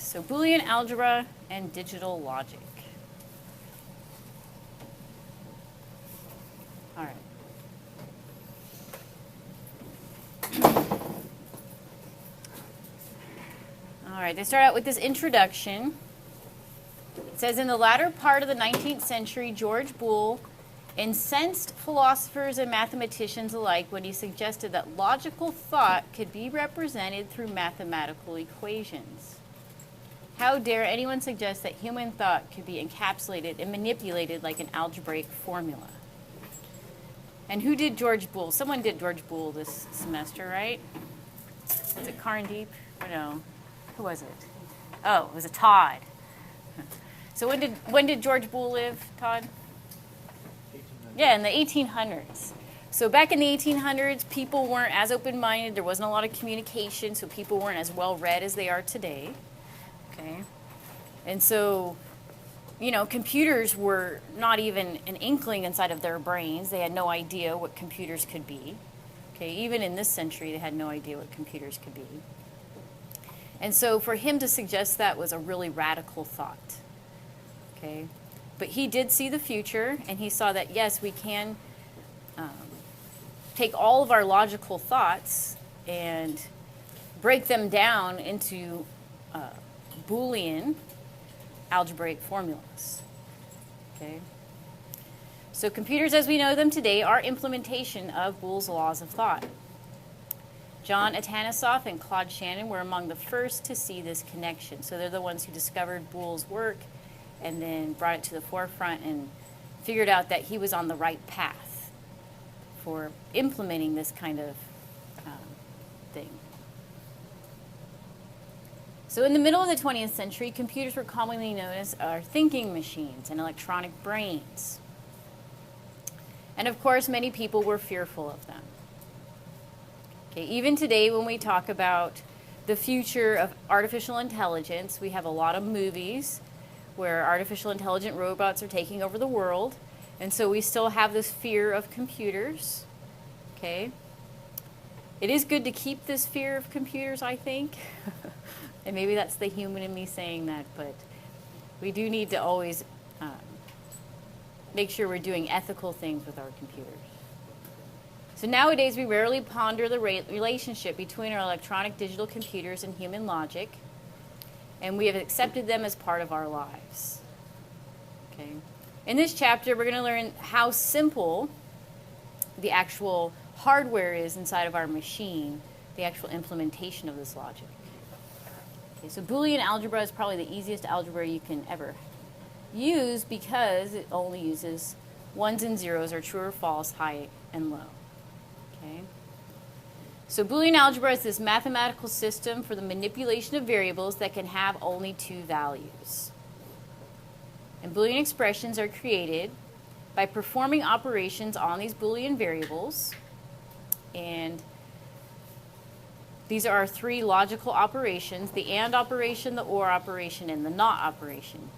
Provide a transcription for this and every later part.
So Boolean algebra and digital logic. All right. All right, they start out with this introduction. It says, in the latter part of the 19th century, George Boole incensed philosophers and mathematicians alike when he suggested that logical thought could be represented through mathematical equations. How dare anyone suggest that human thought could be encapsulated and manipulated like an algebraic formula? And who did George Boole? Someone did George Boole this semester, right? Was it Carndeep? Or no? Who was it? Oh, it was a Todd. So when did George Boole live, Todd? 1800s. Yeah, in the 1800s. So back in the 1800s, people weren't as open-minded. There wasn't a lot of communication, so people weren't as well-read as they are today. Okay? And so, you know, computers were not even an inkling inside of their brains. They had no idea what computers could be. Okay? Even in this century, they had no idea what computers could be. And so for him to suggest that was a really radical thought. Okay? But he did see the future, and he saw that, yes, we can take all of our logical thoughts and break them down into Boolean algebraic formulas. Okay? So computers as we know them today are implementation of Boole's laws of thought. John Atanasoff and Claude Shannon were among the first to see this connection. So they're the ones who discovered Boole's work and then brought it to the forefront and figured out that he was on the right path for implementing this kind of thing. So in the middle of the 20th century, computers were commonly known as our thinking machines and electronic brains. And of course, many people were fearful of them. Okay, even today, when we talk about the future of artificial intelligence, we have a lot of movies where artificial intelligent robots are taking over the world. And so we still have this fear of computers. Okay? It is good to keep this fear of computers, I think. And maybe that's the human in me saying that, but we do need to always make sure we're doing ethical things with our computers. So nowadays, we rarely ponder the relationship between our electronic digital computers and human logic, and we have accepted them as part of our lives. Okay. In this chapter, we're going to learn how simple the actual hardware is inside of our machine, the actual implementation of this logic. Okay, so Boolean algebra is probably the easiest algebra you can ever use because it only uses ones and zeros, or true or false, high and low. Okay. So Boolean algebra is this mathematical system for the manipulation of variables that can have only two values. And Boolean expressions are created by performing operations on these Boolean variables. And these are our three logical operations: the AND operation, the OR operation, and the NOT operation.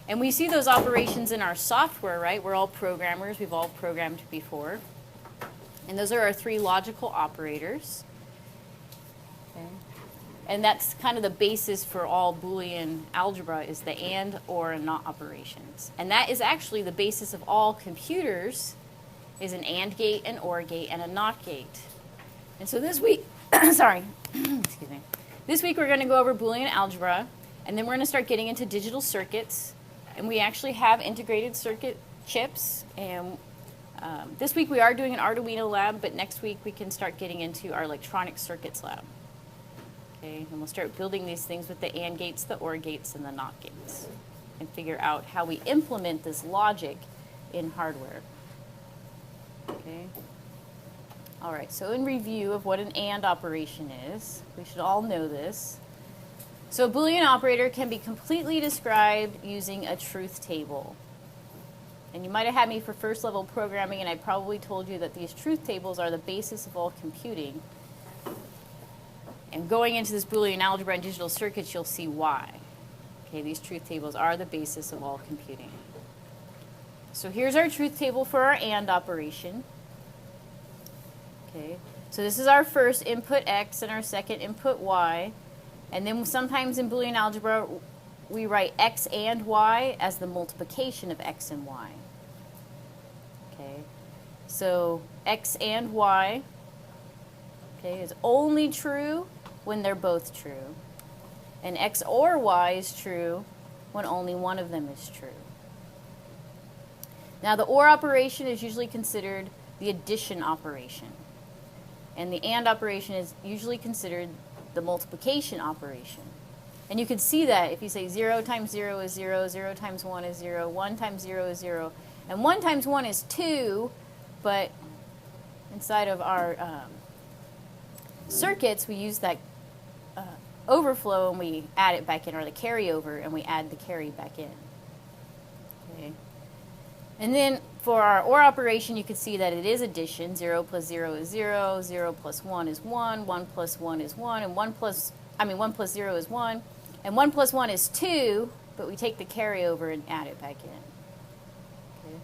And we see those operations in our software, right? We're all programmers. We've all programmed before. And those are our three logical operators. Okay. And that's kind of the basis for all Boolean algebra, is the AND, OR, and NOT operations. And that is actually the basis of all computers, is an AND gate, an OR gate, and a NOT gate. And so this week, sorry, excuse me. This week we're going to go over Boolean algebra, and then we're going to start getting into digital circuits. And we actually have integrated circuit chips, and this week we are doing an Arduino lab, but next week we can start getting into our electronic circuits lab. Okay, and we'll start building these things with the AND gates, the OR gates, and the NOT gates, and figure out how we implement this logic in hardware. Okay. All right, so in review of what an AND operation is, we should all know this. So a Boolean operator can be completely described using a truth table. And you might have had me for first level programming, and I probably told you that these truth tables are the basis of all computing. And going into this Boolean algebra and digital circuits, you'll see why. Okay, these truth tables are the basis of all computing. So here's our truth table for our AND operation. Okay, so this is our first input X and our second input Y. And then sometimes in Boolean algebra, we write x and y as the multiplication of x and y. Okay, so x and y, okay, is only true when they're both true. And x or y is true when only one of them is true. Now the OR operation is usually considered the addition operation. And the AND operation is usually considered the multiplication operation. And you can see that if you say 0 times 0 is 0, 0 times 1 is 0, 1 times 0 is 0, and 1 times 1 is 2, but inside of our circuits, we use that overflow and we add it back in, or the carryover, and we add the carry back in. Okay. And then for our OR operation, you can see that it is addition. 0 plus 0 is 0, 0 plus 1 is 1, 1 plus 1 is 1, and 1 plus 0 is 1, and 1 plus 1 is 2, but we take the carryover and add it back in. Okay.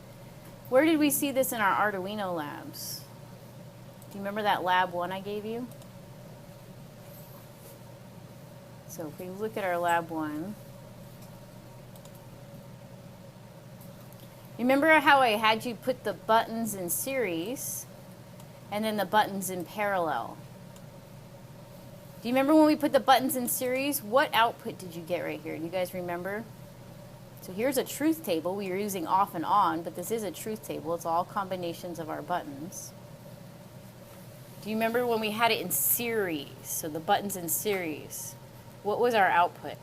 Where did we see this in our Arduino labs? Do you remember that lab 1 I gave you? So if we look at our lab 1, remember how I had you put the buttons in series and then the buttons in parallel? Do you remember when we put the buttons in series? What output did you get right here? Do you guys remember? So here's a truth table. We are using off and on, but this is a truth table. It's all combinations of our buttons. Do you remember when we had it in series? So the buttons in series. What was our output?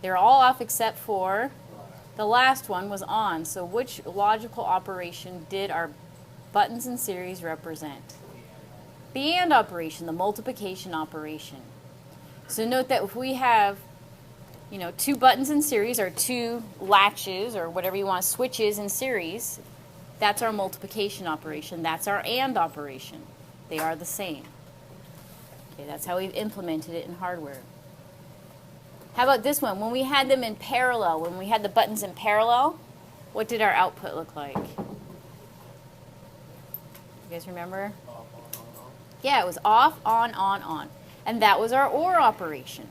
They're all off except for the last one was on. So which logical operation did our buttons in series represent? The AND operation, the multiplication operation. So note that if we have, two buttons in series, or two latches, or whatever you want, switches in series, that's our multiplication operation. That's our AND operation. They are the same. Okay, that's how we've implemented it in hardware. How about this one? When we had them in parallel, when we had the buttons in parallel, what did our output look like? You guys remember? Yeah, it was off, on. And that was our OR operation.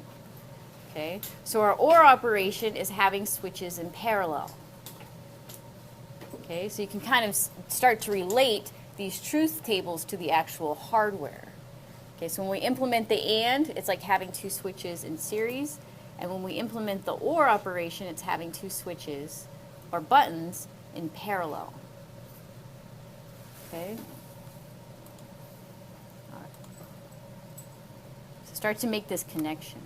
Okay, so our OR operation is having switches in parallel. Okay, so you can kind of start to relate these truth tables to the actual hardware. Okay, so when we implement the AND, it's like having two switches in series. And when we implement the OR operation, it's having two switches or buttons in parallel. Okay? All right. So start to make this connection.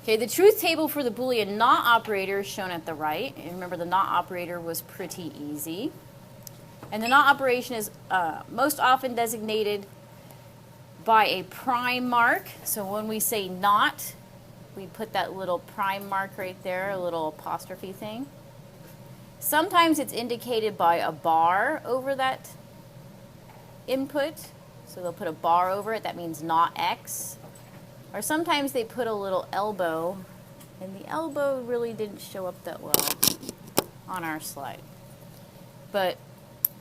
Okay, the truth table for the Boolean not operator is shown at the right. And remember, the not operator was pretty easy. And the not operation is most often designated by a prime mark. So when we say not, we put that little prime mark right there, a little apostrophe thing. Sometimes it's indicated by a bar over that input. So they'll put a bar over it. That means not X. Or sometimes they put a little elbow, and the elbow really didn't show up that well on our slide. But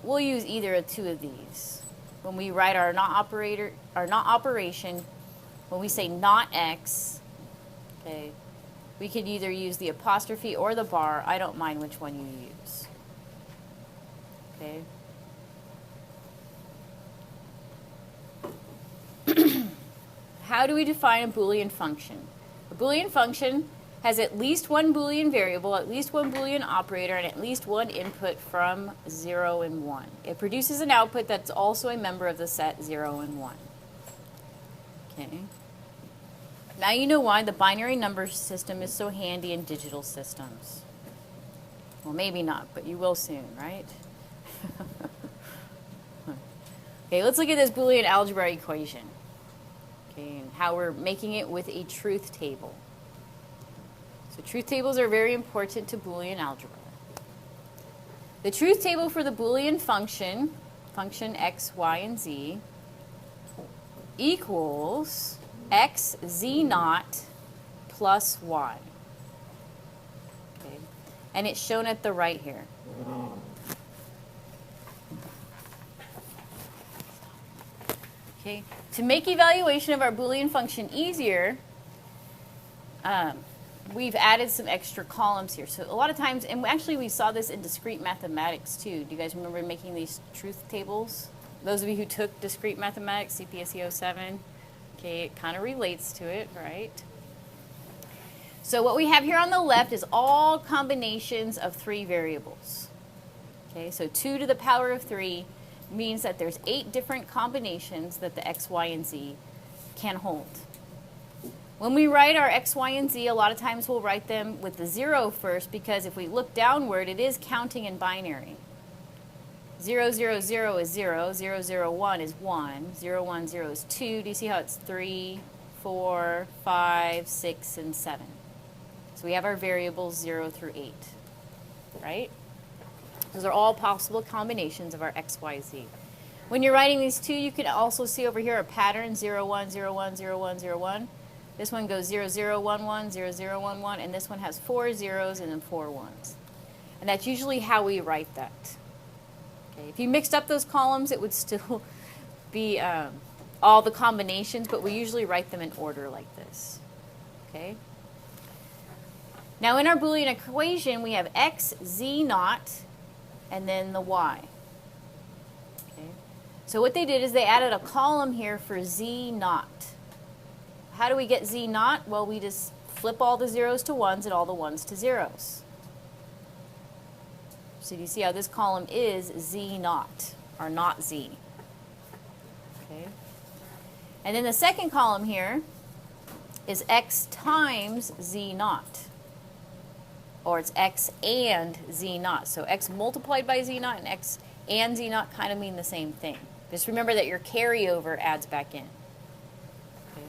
we'll use either of two of these. When we write our not operation, when we say not X, okay, we could either use the apostrophe or the bar. I don't mind which one you use. Okay. How do we define a Boolean function? A Boolean function has at least one Boolean variable, at least one Boolean operator, and at least one input from 0 and 1. It produces an output that's also a member of the set 0 and 1. Okay. Now you know why the binary number system is so handy in digital systems. Well, maybe not, but you will soon, right? Okay, let's look at this Boolean algebra equation. Okay, and how we're making it with a truth table. So truth tables are very important to Boolean algebra. The truth table for the Boolean function x, y, and z, equals x z naught plus y. Okay, and it's shown at the right here. Okay, to make evaluation of our Boolean function easier, we've added some extra columns here. So a lot of times, and actually we saw this in discrete mathematics too. Do you guys remember making these truth tables? Those of you who took discrete mathematics, CPSE 07, okay, it kind of relates to it, right? So what we have here on the left is all combinations of 3 variables. Okay, so 2 to the power of 3 means that there's 8 different combinations that the x, y, and z can hold. When we write our x, y, and z, a lot of times we'll write them with the 0 first, because if we look downward, it is counting in binary. 0, 0, 0 is 0, 0, 0, 1 is 1, 0, 1, 0 is 2. Do you see how it's 3, 4, 5, 6, and 7? So we have our variables 0 through 8, right? Those are all possible combinations of our x, y, z. When you're writing these 2, you can also see over here a pattern, 0, 1, 0, 1, 0, 1, 0, 1. This one goes 0, 0, 1, 1, 0, 0, 1, 1, and this one has 4 zeros and then 4 ones. And that's usually how we write that. Okay. If you mixed up those columns, it would still be all the combinations, but we usually write them in order like this. Okay. Now in our Boolean equation, we have x, z naught, and then the y. Okay. So what they did is they added a column here for z naught. How do we get z naught? Well, we just flip all the zeros to ones and all the ones to zeros. So do you see how this column is z naught, or not z? Okay. And then the second column here is x times z naught, or it's x and z naught. So x multiplied by z naught and x and z naught kind of mean the same thing. Just remember that your carryover adds back in. Okay.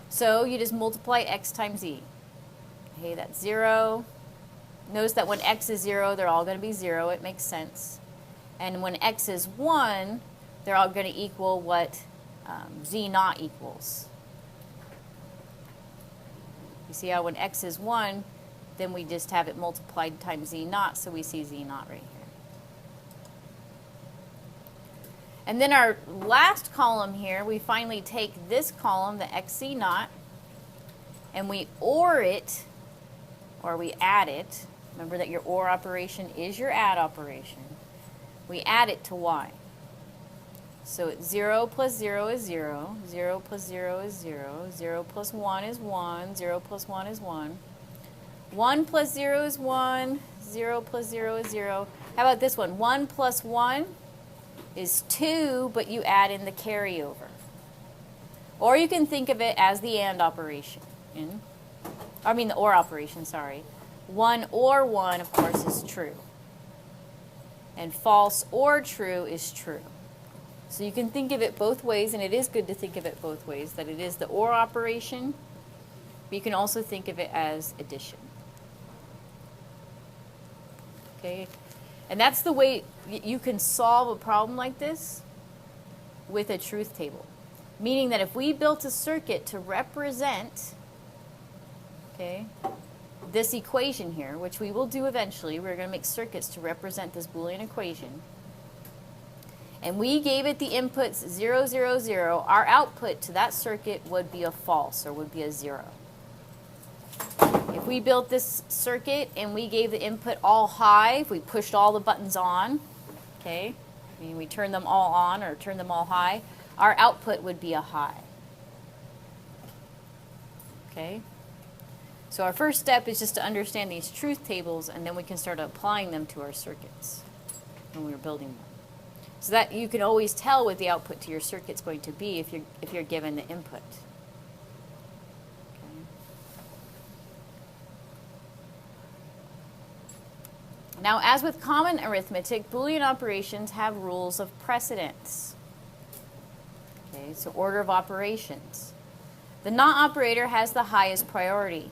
So you just multiply x times z. Okay, that's 0. Notice that when x is 0, they're all going to be 0. It makes sense. And when x is 1, they're all going to equal what z naught equals. You see how when x is 1, then we just have it multiplied times z naught, so we see z naught right here. And then our last column here, we finally take this column, the xz naught, and we OR it, or we add it. Remember that your OR operation is your add operation. We add it to y. So it's 0 plus 0 is 0, 0 plus 0 is 0, 0 plus 1 is 1, 0 plus 1 is 1. 1 plus 0 is 1, 0 plus 0 is 0. How about this one? 1 plus 1 is 2, but you add in the carryover. Or you can think of it as the AND operation. The OR operation, sorry. 1 or 1, of course, is true. And false or true is true. So you can think of it both ways, and it is good to think of it both ways, that it is the OR operation, but you can also think of it as addition. Okay? And that's the way you can solve a problem like this with a truth table. Meaning that if we built a circuit to represent, okay, this equation here, which we will do eventually, we're going to make circuits to represent this Boolean equation, and we gave it the inputs 0, 0, 0, our output to that circuit would be a false, or would be a 0. If we built this circuit and we gave the input all high, if we pushed all the buttons on, okay, we turned them all on or turned them all high, our output would be a high. Okay? So our first step is just to understand these truth tables, and then we can start applying them to our circuits when we're building them. So that you can always tell what the output to your circuit's going to be if you're given the input. Okay. Now, as with common arithmetic, Boolean operations have rules of precedence. Okay, so order of operations. The not operator has the highest priority,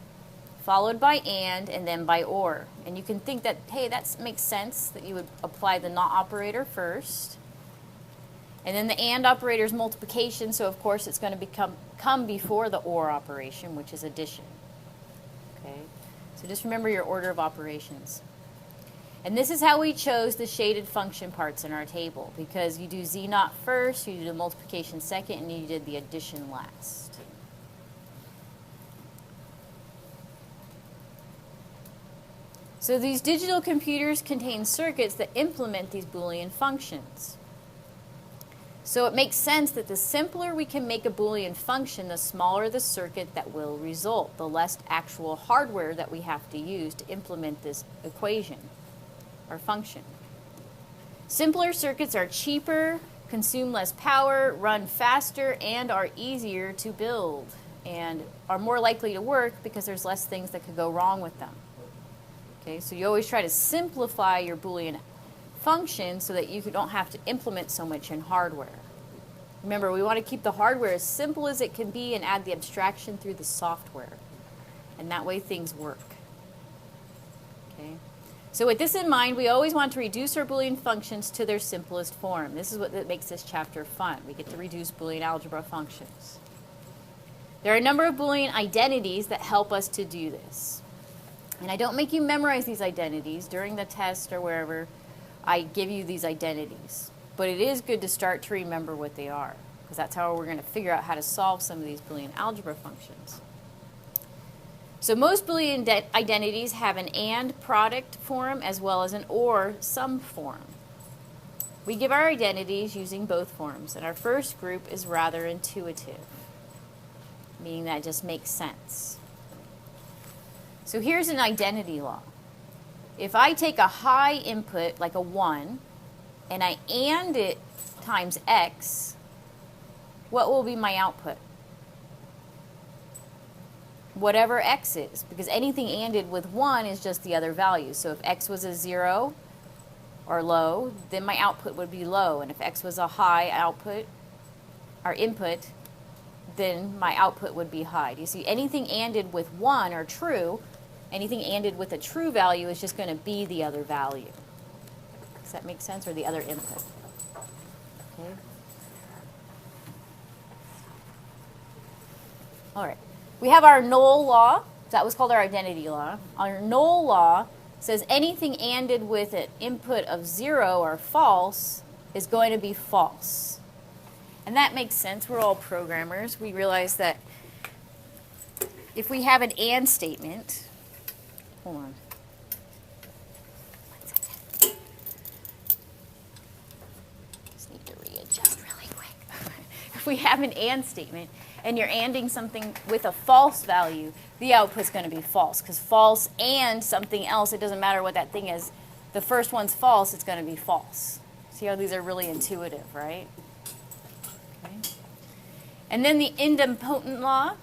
followed by and then by or. And you can think that, hey, that makes sense that you would apply the not operator first. And then the and operator is multiplication, so of course it's going to come before the or operation, which is addition. Okay? So just remember your order of operations. And this is how we chose the shaded function parts in our table, because you do z naught first, you do the multiplication second, and you did the addition last. So these digital computers contain circuits that implement these Boolean functions. So it makes sense that the simpler we can make a Boolean function, the smaller the circuit that will result, the less actual hardware that we have to use to implement this equation or function. Simpler circuits are cheaper, consume less power, run faster, and are easier to build, and are more likely to work because there's less things that could go wrong with them. Okay, so you always try to simplify your Boolean function so that you don't have to implement so much in hardware. Remember, we want to keep the hardware as simple as it can be and add the abstraction through the software. And that way things work. Okay? So with this in mind, we always want to reduce our Boolean functions to their simplest form. This is what makes this chapter fun. We get to reduce Boolean algebra functions. There are a number of Boolean identities that help us to do this. And I don't make you memorize these identities. During the test or wherever, I give you these identities. But it is good to start to remember what they are, because that's how we're going to figure out how to solve some of these Boolean algebra functions. So most Boolean identities have an AND product form as well as an OR sum form. We give our identities using both forms, and our first group is rather intuitive, meaning that it just makes sense. So here's an identity law. If I take a high input, like a 1, and I AND it times x, what will be my output? Whatever x is, because anything ANDed with 1 is just the other value. So if x was a 0 or low, then my output would be low. And if x was a high output, or input, then my output would be high. Do you see? Anything ANDed with 1 or true, anything ANDed with a true value is just going to be the other value. Does that make sense? Or the other input? Okay. All right. We have our null law. That was called our identity law. Our null law says anything ANDed with an input of 0 or false is going to be false. And that makes sense. We're all programmers. We realize that if we have an AND statement, hold on. One second. Just need to readjust really quick. If we have an AND statement and you're ANDing something with a false value, the output's going to be false, because false and something else, it doesn't matter what that thing is. The first one's false, it's going to be false. See how these are really intuitive, right? Okay. And then the idempotent law.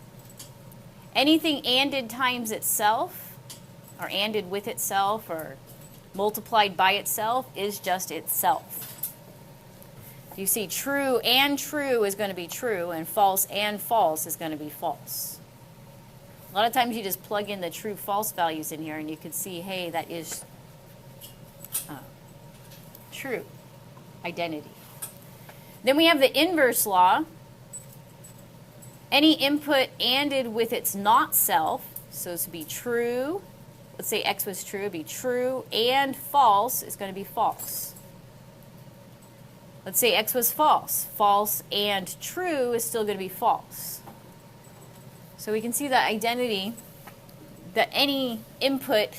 Anything ANDed times itself, or ANDed with itself, or multiplied by itself is just itself. You see, true and true is going to be true, and false and false is going to be false. A lot of times you just plug in the true false values in here and you can see, hey, that is true identity. Then we have the inverse law. Any input ANDed with its not self, so this would be true. Let's say x was true, it'd be true and false is going to be false. Let's say x was false. False and true is still going to be false. So we can see that identity, that any input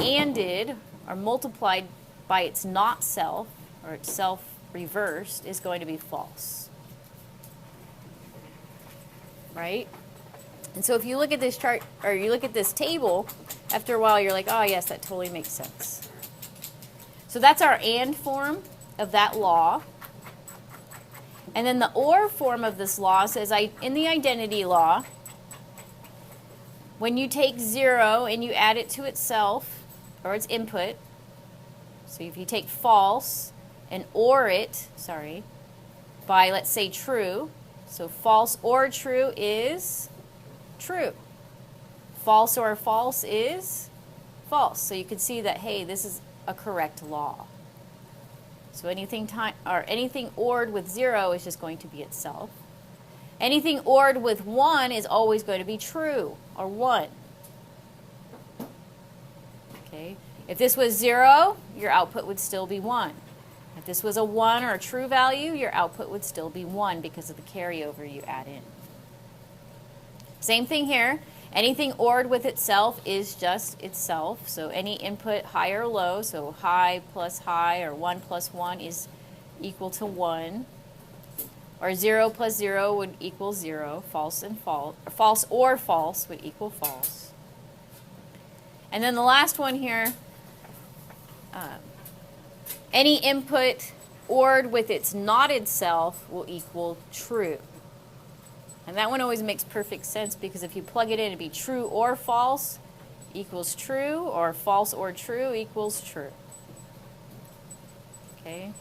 ANDed or multiplied by its not self, or its self reversed, is going to be false. Right? And so if you look at this chart, or you look at this table, after a while you're like, oh yes, that totally makes sense. So that's our AND form of that law. And then the OR form of this law says, in the identity law, when you take 0 and you add it to itself, or its input, so if you take false and OR it, by, let's say, true, so false or true is true. False or false is false. So you can see that, hey, this is a correct law. So anything ORed with 0 is just going to be itself. Anything ORed with 1 is always going to be true, or 1. Okay. If this was 0, your output would still be 1. If this was a 1 or a true value, your output would still be 1 because of the carryover you add in. Same thing here. Anything ORed with itself is just itself. So any input high or low, so high plus high or 1 plus 1 is equal to 1. Or 0 plus 0 would equal 0. False and false. Or false or false would equal false. And then the last one here, any input ORed with its not itself will equal true. And that one always makes perfect sense because if you plug it in, it'd be true or false equals true, or false or true equals true. Okay?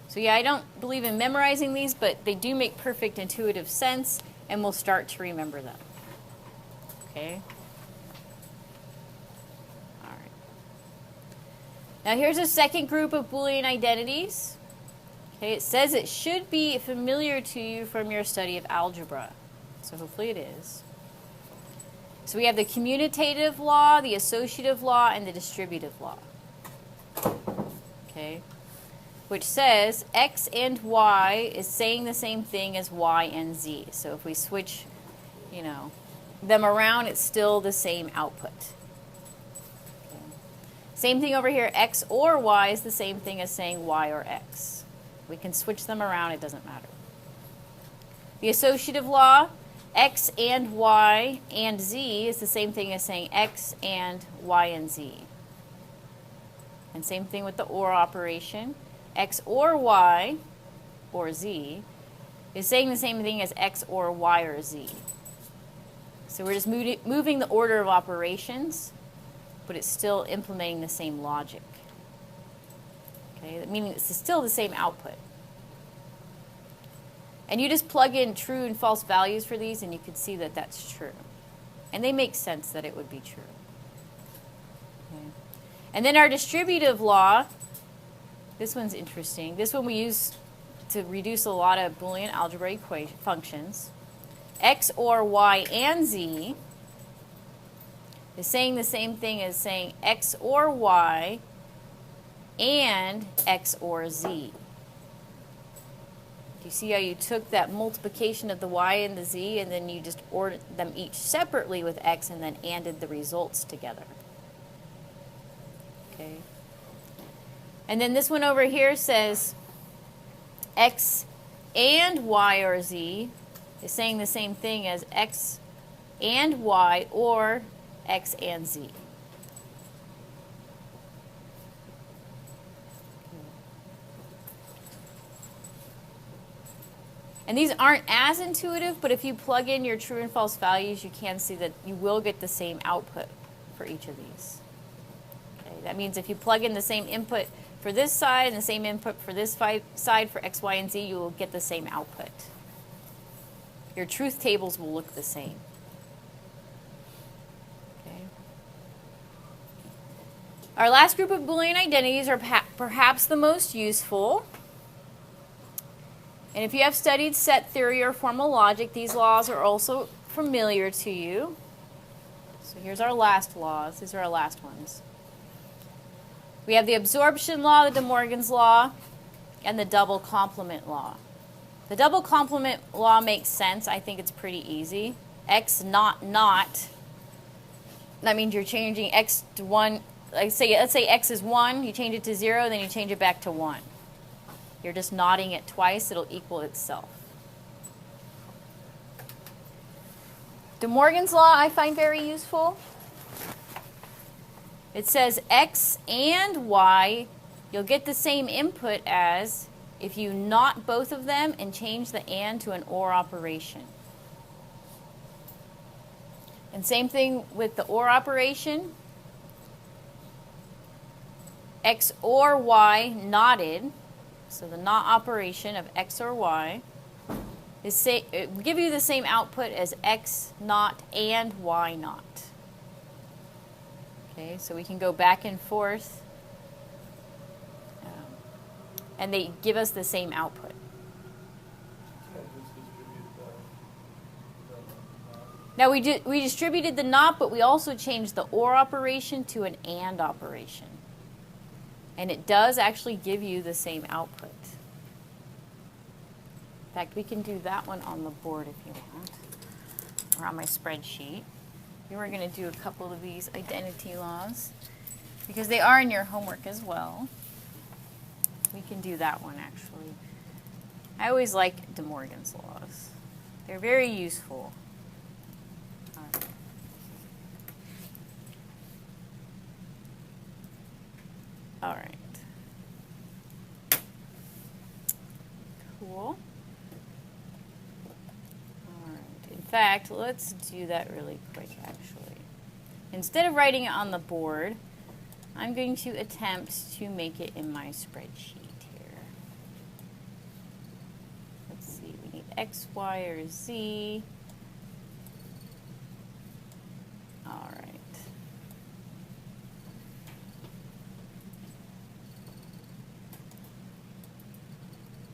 So yeah, I don't believe in memorizing these, but they do make perfect intuitive sense, and we'll start to remember them. Okay? All right. Now here's a second group of Boolean identities. Okay, it says it should be familiar to you from your study of algebra. So hopefully it is. So we have the commutative law, the associative law, and the distributive law. Okay, which says x and y is saying the same thing as y and z. So if we switch, them around, it's still the same output. Okay. Same thing over here, x or y is the same thing as saying y or x. We can switch them around, it doesn't matter. The associative law, x and y and z is the same thing as saying x and y and z. And same thing with the OR operation. X or y or z is saying the same thing as x or y or z. So we're just moving the order of operations, but it's still implementing the same logic. Okay, meaning it's still the same output. And you just plug in true and false values for these, and you can see that that's true. And they make sense that it would be true. Okay. And then our distributive law, this one's interesting. This one we use to reduce a lot of Boolean algebraic functions. X or y and z is saying the same thing as saying x or y and x or z. Do you see how you took that multiplication of the y and the z, and then you just ordered them each separately with x and then ANDed the results together? Okay. And then this one over here says x and y or z is saying the same thing as x and y or x and z. And these aren't as intuitive, but if you plug in your true and false values, you can see that you will get the same output for each of these. Okay, that means if you plug in the same input for this side and the same input for this side for x, y, and z, you will get the same output. Your truth tables will look the same. Okay. Our last group of Boolean identities are perhaps the most useful. And if you have studied set theory or formal logic, these laws are also familiar to you. So here's our last laws. These are our last ones. We have the absorption law, the De Morgan's law, and the double complement law. The double complement law makes sense. I think it's pretty easy. X not, that means you're changing x to 1. Let's say x is 1, you change it to 0, then you change it back to 1. You're just nodding it twice, it'll equal itself. De Morgan's law I find very useful. It says x and y, you'll get the same input as if you not both of them and change the and to an or operation. And same thing with the or operation. X or y knotted. So the not operation of x or y is it give you the same output as x not and y not. Okay, so we can go back and forth, and they give us the same output. Now we distributed the not, but we also changed the or operation to an and operation. And it does actually give you the same output. In fact, we can do that one on the board if you want, or on my spreadsheet. We were going to do a couple of these identity laws because they are in your homework as well. We can do that one actually. I always like De Morgan's laws. They're very useful. All right. All right. Cool. All right. In fact, let's do that really quick, actually. Instead of writing it on the board, I'm going to attempt to make it in my spreadsheet here. Let's see, we need X, Y, or Z. All right.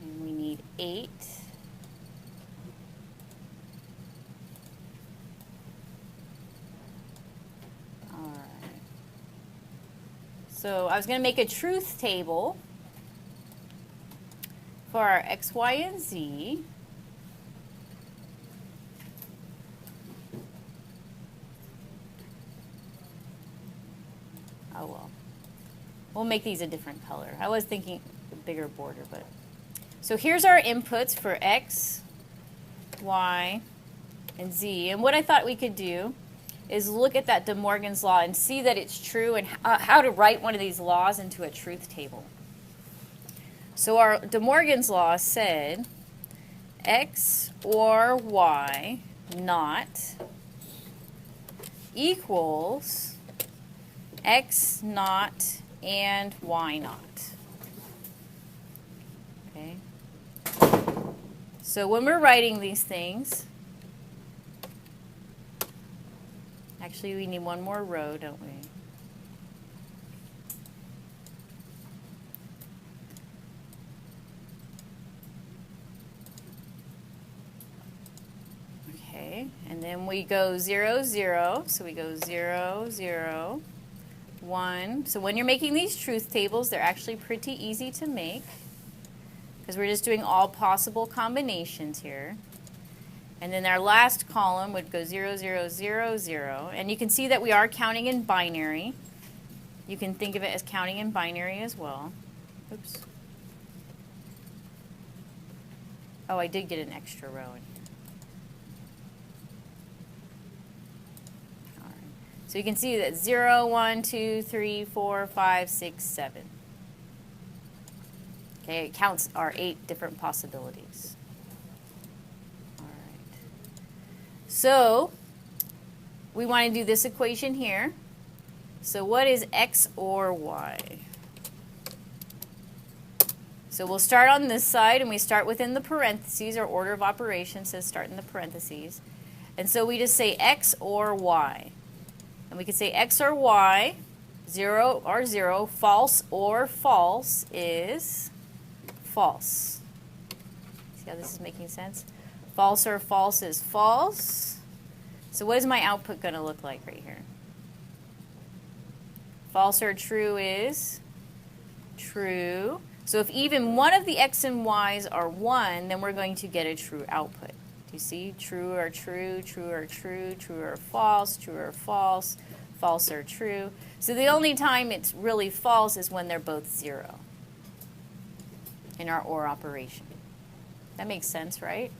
And we need 8. All right. So I was going to make a truth table for our X, Y, and Z. Oh well. We'll make these a different color. I was thinking a bigger border, but. So here's our inputs for X, Y, and Z. And what I thought we could do is look at that De Morgan's law and see that it's true and how to write one of these laws into a truth table. So our De Morgan's law said X or Y not equals X not and Y not. Okay. So when we're writing these things, actually we need one more row, don't we? Okay, and then we go 0, 0, so we go 0, 0, 1. So when you're making these truth tables, they're actually pretty easy to make because we're just doing all possible combinations here. And then our last column would go 0, 0, 0, 0. And you can see that we are counting in binary. You can think of it as counting in binary as well. Oops. Oh, I did get an extra row in here. All right. So you can see that 0, 1, 2, 3, 4, 5, 6, 7. Okay, it counts our 8 different possibilities. All right. So we want to do this equation here. So what is X or Y? So we'll start on this side, and we start within the parentheses. Our order of operations says start in the parentheses. And so we just say X or Y. And we can say X or Y, 0 or 0, false or false is false. See how this is making sense? False or false is false. So what is my output going to look like right here? False or true is true. So if even one of the X and Y's are 1, then we're going to get a true output. Do you see? True or true, true or true, true or false, true or false, false or true. So the only time it's really false is when they're both 0 in our OR operation. That makes sense, right?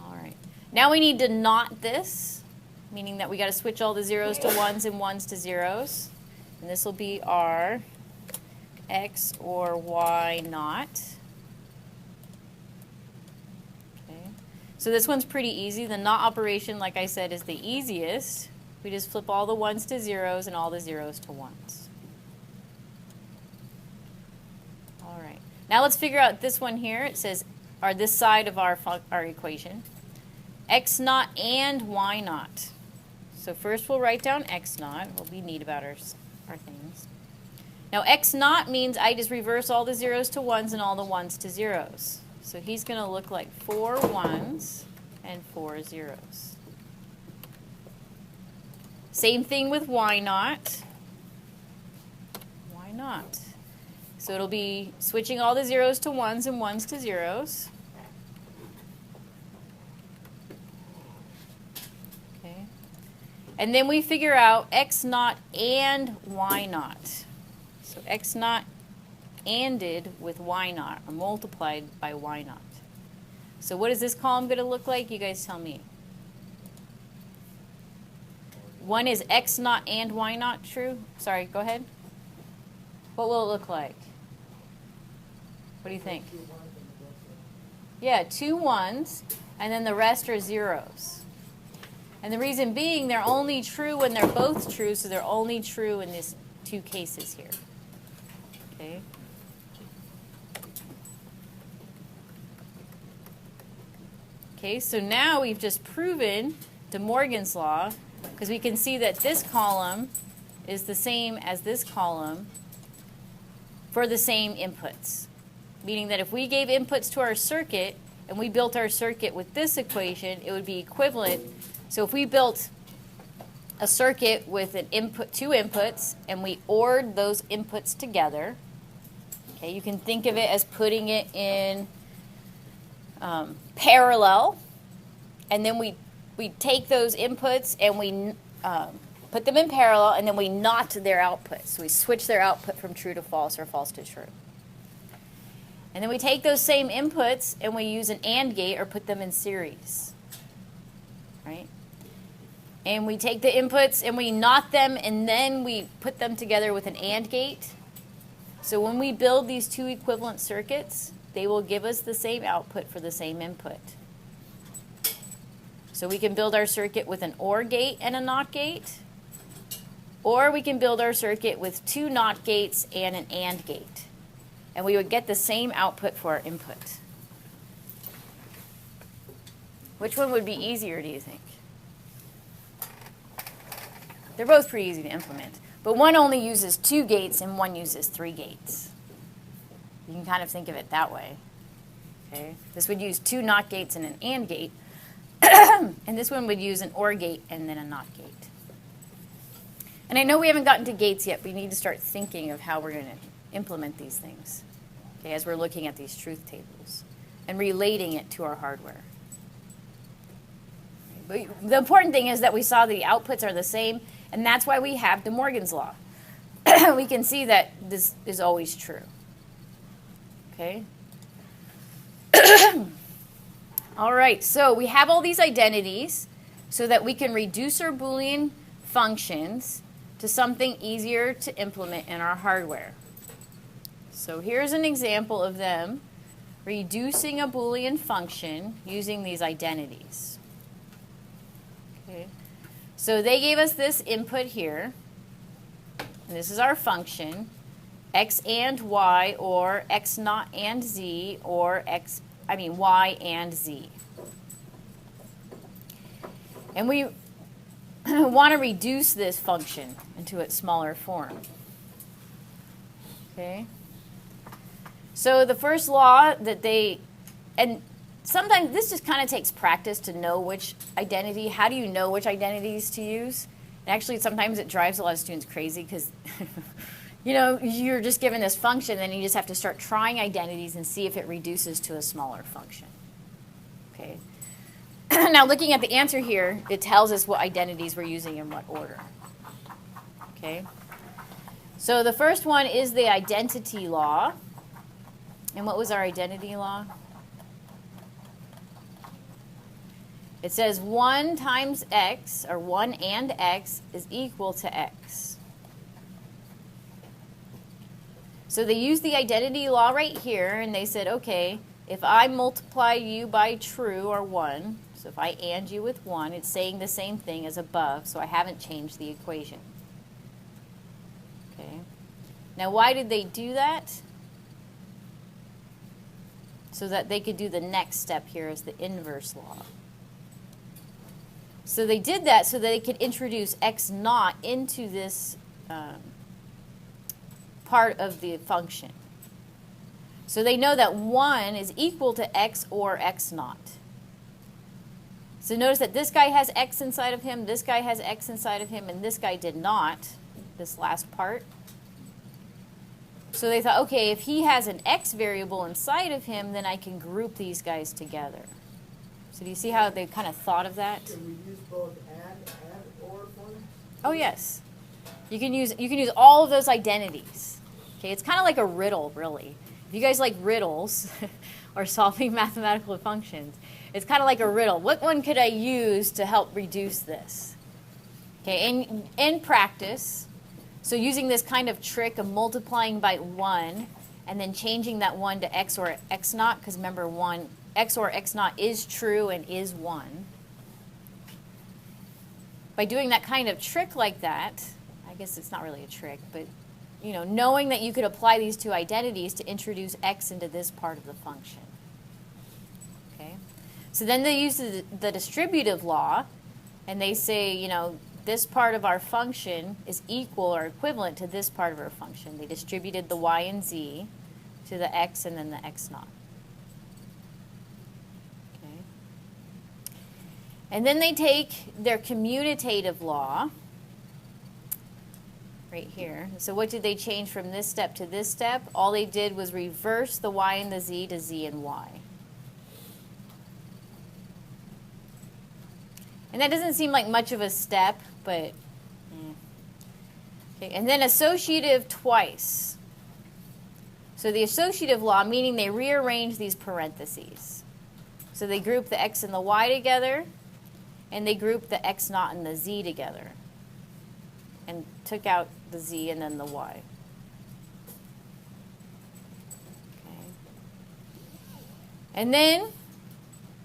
All right. Now we need to not this, meaning that we got to switch all the 0s to 1s and 1s to 0s. And this will be our X or Y not. Okay. So this one's pretty easy. The not operation, like I said, is the easiest. We just flip all the 1s to 0s and all the 0s to 1s. All right. Now let's figure out this one here. It says, or this side of our equation, X naught and Y naught. So first we'll write down X naught. We'll be neat about our things. Now X naught means I just reverse all the 0s to 1s and all the 1s to 0s. So he's going to look like 4 1s and 4 zeros. Same thing with y naught. Y naught. So it'll be switching all the zeros to ones and ones to zeros. Okay. And then we figure out x naught and y naught. So x naught ANDed with y naught, or multiplied by y naught. So what is this column going to look like? You guys tell me. One is x naught and y naught true? Sorry, go ahead. What will it look like? What do you think? Yeah, 2 ones, and then the rest are zeros. And the reason being, they're only true when they're both true, so they're only true in these 2 cases here. Okay. Okay, so now we've just proven De Morgan's law, because we can see that this column is the same as this column for the same inputs. Meaning that if we gave inputs to our circuit and we built our circuit with this equation, it would be equivalent. So if we built a circuit with an input, 2 inputs, and we ORed those inputs together, okay, you can think of it as putting it in parallel, and then we take those inputs and we put them in parallel, and then we NOT their output. So we switch their output from true to false or false to true. And then we take those same inputs and we use an AND gate or put them in series, right? And we take the inputs and we NOT them, and then we put them together with an AND gate. So when we build these 2 equivalent circuits, they will give us the same output for the same input. So we can build our circuit with an OR gate and a NOT gate, or we can build our circuit with 2 NOT gates and an AND gate. And we would get the same output for our input. Which one would be easier, do you think? They're both pretty easy to implement. But one only uses 2 gates and one uses 3 gates. You can kind of think of it that way. Okay? This would use 2 NOT gates and an AND gate. And this one would use an OR gate and then a NOT gate. And I know we haven't gotten to gates yet, but we need to start thinking of how we're going to implement these things, okay, as we're looking at these truth tables and relating it to our hardware. But the important thing is that we saw the outputs are the same, and that's why we have De Morgan's law. We can see that this is always true. Okay? All right, so we have all these identities so that we can reduce our Boolean functions to something easier to implement in our hardware. So here's an example of them reducing a Boolean function using these identities. Okay. So they gave us this input here, and this is our function, x and y, or x naught and z, or y and z. And we want to reduce this function into its smaller form. Okay. So the first law that and sometimes this just kind of takes practice to know which identity. How do you know which identities to use? And actually, sometimes it drives a lot of students crazy because, you know, you're just given this function, and you just have to start trying identities and see if it reduces to a smaller function. Okay. Now, looking at the answer here, it tells us what identities we're using in what order. Okay. So the first one is the identity law. And what was our identity law? It says 1 times x, or 1 and x, is equal to x. So they used the identity law right here, and they said, okay, if I multiply you by true, or 1, so if I AND you with 1, it's saying the same thing as above, so I haven't changed the equation. Okay. Now, why did they do that? So that they could do the next step here as the inverse law. So they did that so that they could introduce x naught into this part of the function. So they know that 1 is equal to x or x naught. So notice that this guy has x inside of him, this guy has x inside of him, and this guy did not, this last part. So they thought, okay, if he has an x variable inside of him, then I can group these guys together. So do you see how they kind of thought of that? Can we use both and or forms? Oh yes. You can use all of those identities. Okay, it's kind of like a riddle, really. If you guys like riddles or solving mathematical functions, it's kind of like a riddle. What one could I use to help reduce this? Okay, in practice, so using this kind of trick of multiplying by 1 and then changing that 1 to x or x naught, because remember, x or x naught is true and is 1. By doing that kind of trick like that, I guess it's not really a trick, but knowing that you could apply these two identities to introduce x into this part of the function. Okay? So then they use the distributive law, and they say, this part of our function is equal or equivalent to this part of our function. They distributed the y and z to the x and then the x naught. Okay. And then they take their commutative law right here. So what did they change from this step to this step? All they did was reverse the y and the z to z and y. And that doesn't seem like much of a step, but okay. And then associative twice. So the associative law, meaning they rearrange these parentheses. So they group the x and the y together, and they group the x naught and the z together, and took out the z and then the y. Okay. And then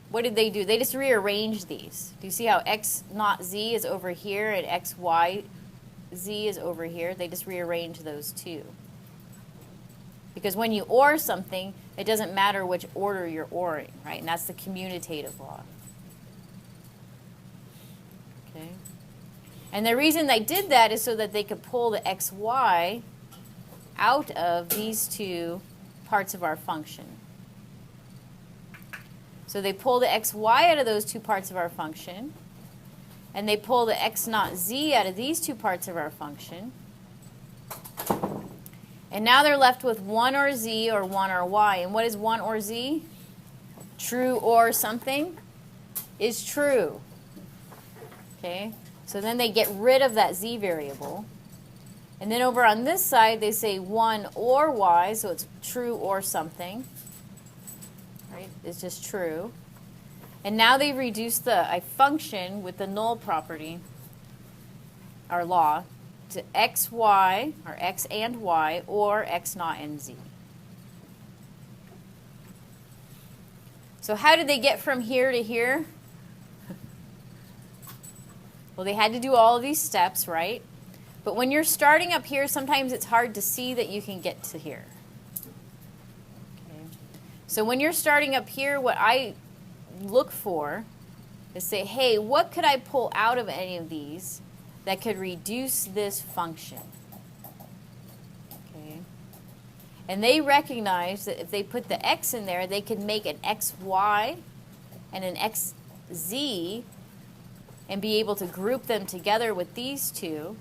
what did they do? They just rearranged these. Do you see how x naught z is over here and x y z is over here? They just rearranged those two. Because when you OR something, it doesn't matter which order you're ORing, right? And that's the commutative law. Okay. And the reason they did that is so that they could pull the xy out of these two parts of our function. So they pull the xy out of those two parts of our function, and they pull the x naught z out of these two parts of our function. And now they're left with 1 or z or 1 or y. And what is 1 or z? True or something is true. Okay? So then they get rid of that z variable. And then over on this side, they say 1 or y, so it's true or something. Right? It's just true. And now they reduce a function with the null property, our law, to xy, or x and y, or x naught and z. So how did they get from here to here? Well, they had to do all of these steps, right? But when you're starting up here, sometimes it's hard to see that you can get to here. Okay. So when you're starting up here, what I look for is say, hey, what could I pull out of any of these that could reduce this function? Okay. And they recognize that if they put the x in there, they could make an xy and an xz and be able to group them together with these two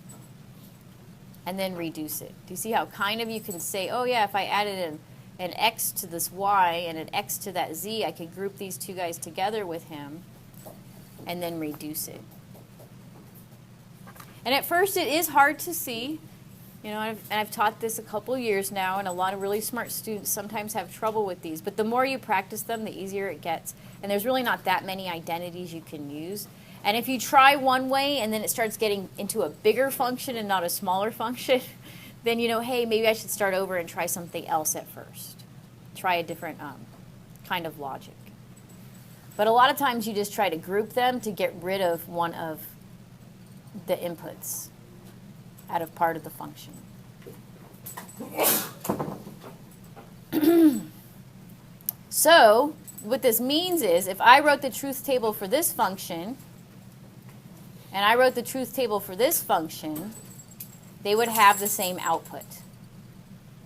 and then reduce it. Do you see how kind of you can say, oh yeah, if I added an x to this y and an x to that z, I could group these two guys together with him and then reduce it. And at first it is hard to see, and I've taught this a couple years now, and a lot of really smart students sometimes have trouble with these. But the more you practice them, the easier it gets. And there's really not that many identities you can use. And if you try one way and then it starts getting into a bigger function and not a smaller function, then hey, maybe I should start over and try something else at first. Try a different kind of logic. But a lot of times you just try to group them to get rid of one of the inputs out of part of the function. So what this means is if I wrote the truth table for this function and I wrote the truth table for this function, they would have the same output.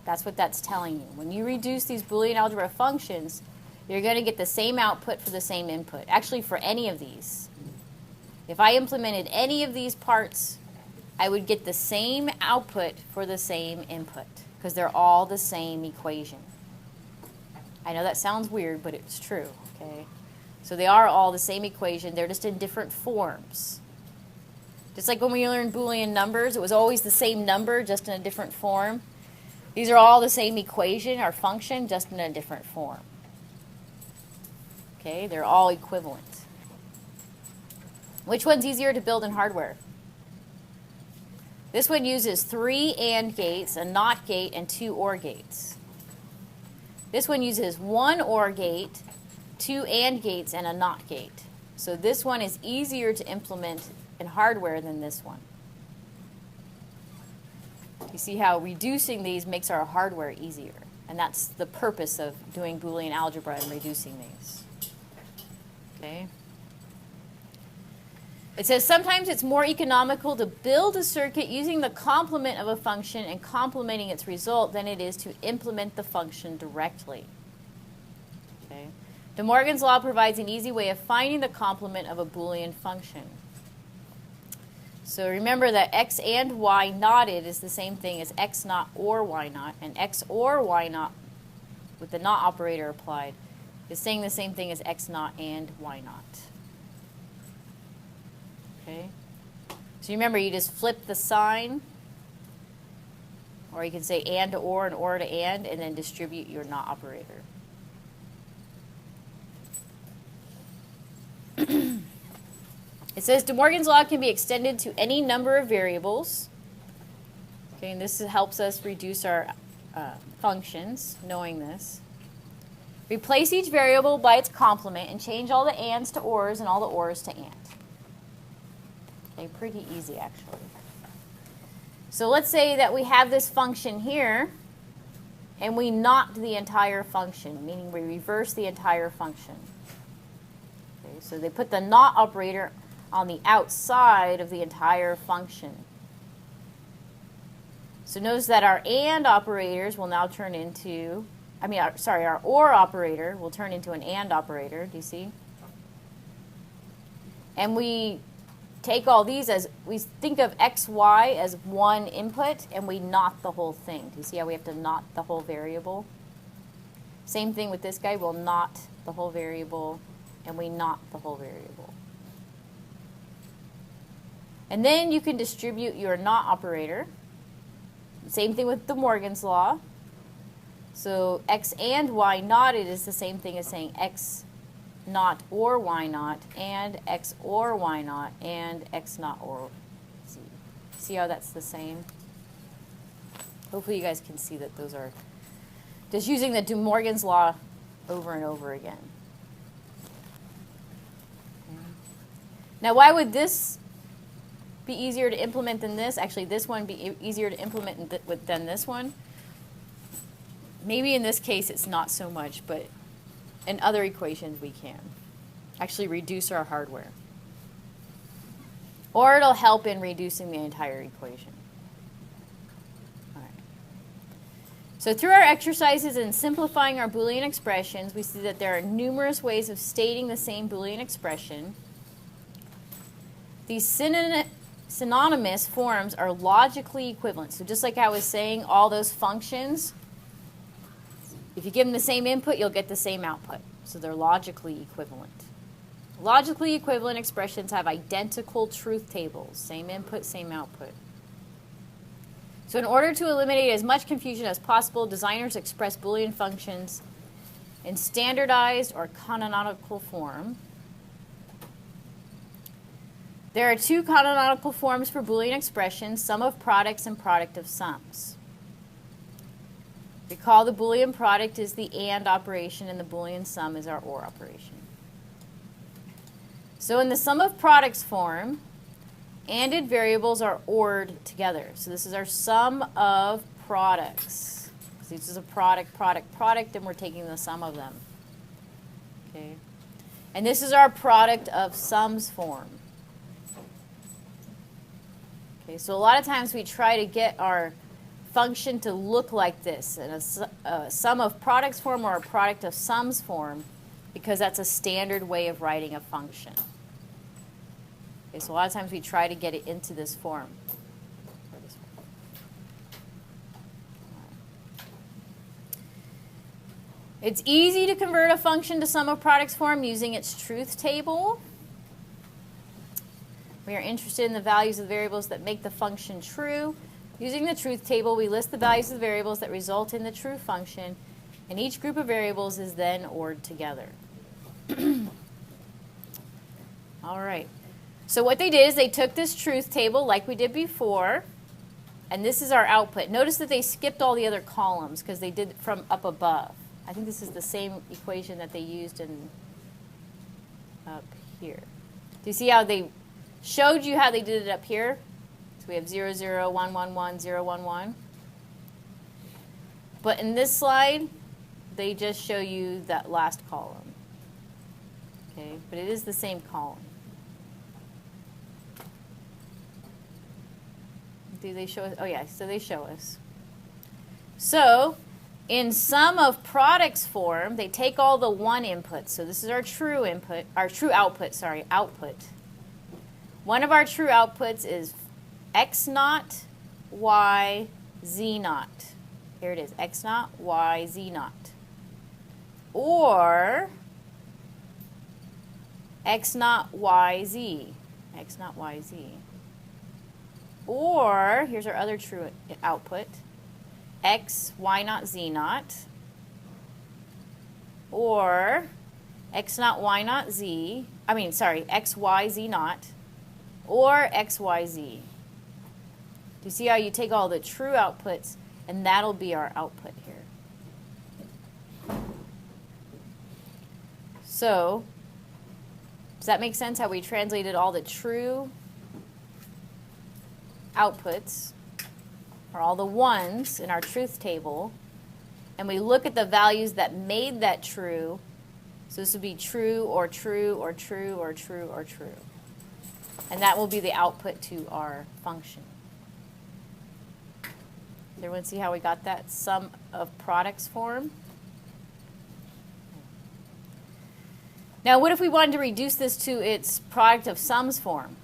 That's what that's telling you. When you reduce these Boolean algebra functions, you're going to get the same output for the same input. Actually, for any of these. If I implemented any of these parts, I would get the same output for the same input because they're all the same equation. I know that sounds weird, but it's true, okay? So they are all the same equation. They're just in different forms. Just like when we learned Boolean numbers, it was always the same number, just in a different form. These are all the same equation or function, just in a different form. Okay, they're all equivalent. Which one's easier to build in hardware? This one uses 3 AND gates, a NOT gate, and 2 OR gates. This one uses 1 OR gate, 2 AND gates, and a NOT gate. So this one is easier to implement in hardware than this one. You see how reducing these makes our hardware easier. And that's the purpose of doing Boolean algebra and reducing these. Okay. It says sometimes it's more economical to build a circuit using the complement of a function and complementing its result than it is to implement the function directly. Okay. De Morgan's law provides an easy way of finding the complement of a Boolean function. So remember that x and y knotted is the same thing as x naught or y naught, and x or y naught with the not operator applied is saying the same thing as x naught and y naught. Okay. So remember, you just flip the sign, or you can say and to or to and then distribute your not operator. It says De Morgan's law can be extended to any number of variables. Okay, and this helps us reduce our functions, knowing this. Replace each variable by its complement and change all the ands to ors and all the ors to and. Okay, pretty easy actually. So let's say that we have this function here and we not the entire function, meaning we reverse the entire function. Okay, so they put the not operator on the outside of the entire function. So notice that our and operators will now turn into, our or operator will turn into an and operator, do you see? And we take all these as, we think of x, y as one input, and we not the whole thing. Do you see how we have to not the whole variable? Same thing with this guy, we'll not the whole variable, and we not the whole variable. And then you can distribute your not operator. Same thing with De Morgan's law. So x and y knotted is the same thing as saying x naught or y naught, and x or y naught, and x naught or z. See how that's the same? Hopefully you guys can see that those are just using the De Morgan's law over and over again. Okay. Now why would this be easier to implement than this? Actually, this one be easier to implement than this one. Maybe in this case it's not so much, but in other equations we can actually reduce our hardware. Or it'll help in reducing the entire equation. All right. So through our exercises in simplifying our Boolean expressions, we see that there are numerous ways of stating the same Boolean expression. These synonymous forms are logically equivalent. So just like I was saying, all those functions, if you give them the same input, you'll get the same output. So they're logically equivalent. Logically equivalent expressions have identical truth tables. Same input, same output. So in order to eliminate as much confusion as possible, designers express Boolean functions in standardized or canonical form. There are two canonical forms for Boolean expressions, sum of products and product of sums. Recall the Boolean product is the AND operation and the Boolean sum is our OR operation. So in the sum of products form, ANDed variables are ORed together. So this is our sum of products. So this is a product, and we're taking the sum of them. Okay. And this is our product of sums form. Okay, so a lot of times we try to get our function to look like this in a sum of products form or a product of sums form. because that's a standard way of writing a function. Okay, so a lot of times we try to get it into this form. It's easy to convert a function to sum of products form using its truth table. We are interested in the values of the variables that make the function true. Using the truth table, we list the values of the variables that result in the true function, and each group of variables is then ORed together. All right. So what they did is they took this truth table like we did before, and this is our output. Notice that they skipped all the other columns because they did from up above. I think this is the same equation that they used in up here. Do you see how they showed you how they did it up here? So we have 0, 0, 1, 1, 1, 0, 1, 1. But in this slide, they just show you that last column. Okay, but it is the same column. Do they show us? Oh yeah, so they show us. So in sum of products form, they take all the one inputs. So this is our true input, our true output, sorry, output. One of our true outputs is x naught, y, z naught. Here it is, x naught, y, z naught. Or x naught, y, z. X naught, y, z. Or, here's our other true output, x, y naught, z naught. Or x naught, y naught, z. X, y, z naught. Or x, y, z. Do you see how you take all the true outputs, and that'll be our output here. So, does that make sense how we translated all the true outputs, or all the ones in our truth table, and we look at the values that made that true. So this would be true or true or true or true or true. And that will be the output to our function. Does everyone see how we got that sum of products form? Now, what if we wanted to reduce this to its product of sums form?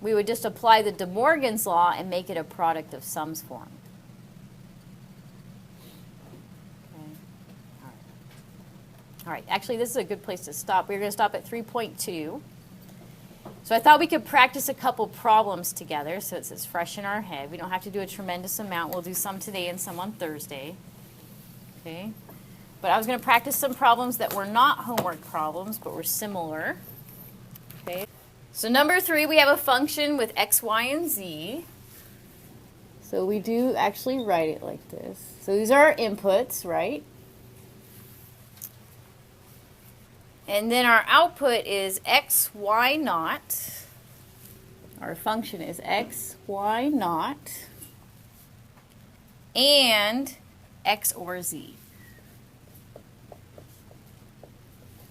We would just apply the De Morgan's law and make it a product of sums form. Okay. All right. Actually, this is a good place to stop. We're going to stop at 3.2. So I thought we could practice a couple problems together so it's fresh in our head. We don't have to do a tremendous amount. We'll do some today and some on Thursday. Okay. But I was going to practice some problems that were not homework problems, but were similar. Okay. So number 3, we have a function with x, y, and z. So we do actually write it like this. So these are our inputs, right? And then our output is x, y naught. Our function is x, y naught, and x or z.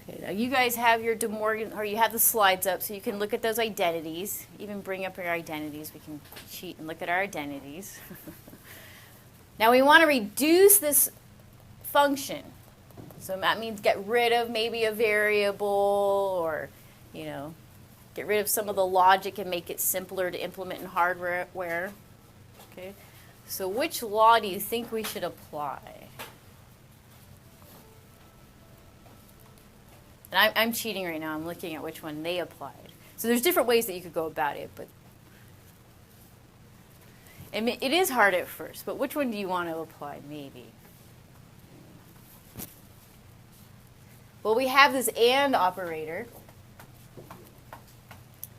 Okay, now you guys have your De Morgan, or you have the slides up so you can look at those identities. Even bring up your identities. We can cheat and look at our identities. Now we want to reduce this function. So that means get rid of maybe a variable, or, get rid of some of the logic and make it simpler to implement in hardware. Okay. So which law do you think we should apply? And I'm cheating right now. I'm looking at which one they applied. So there's different ways that you could go about it, but it is hard at first. But which one do you want to apply, maybe? Well, we have this AND operator.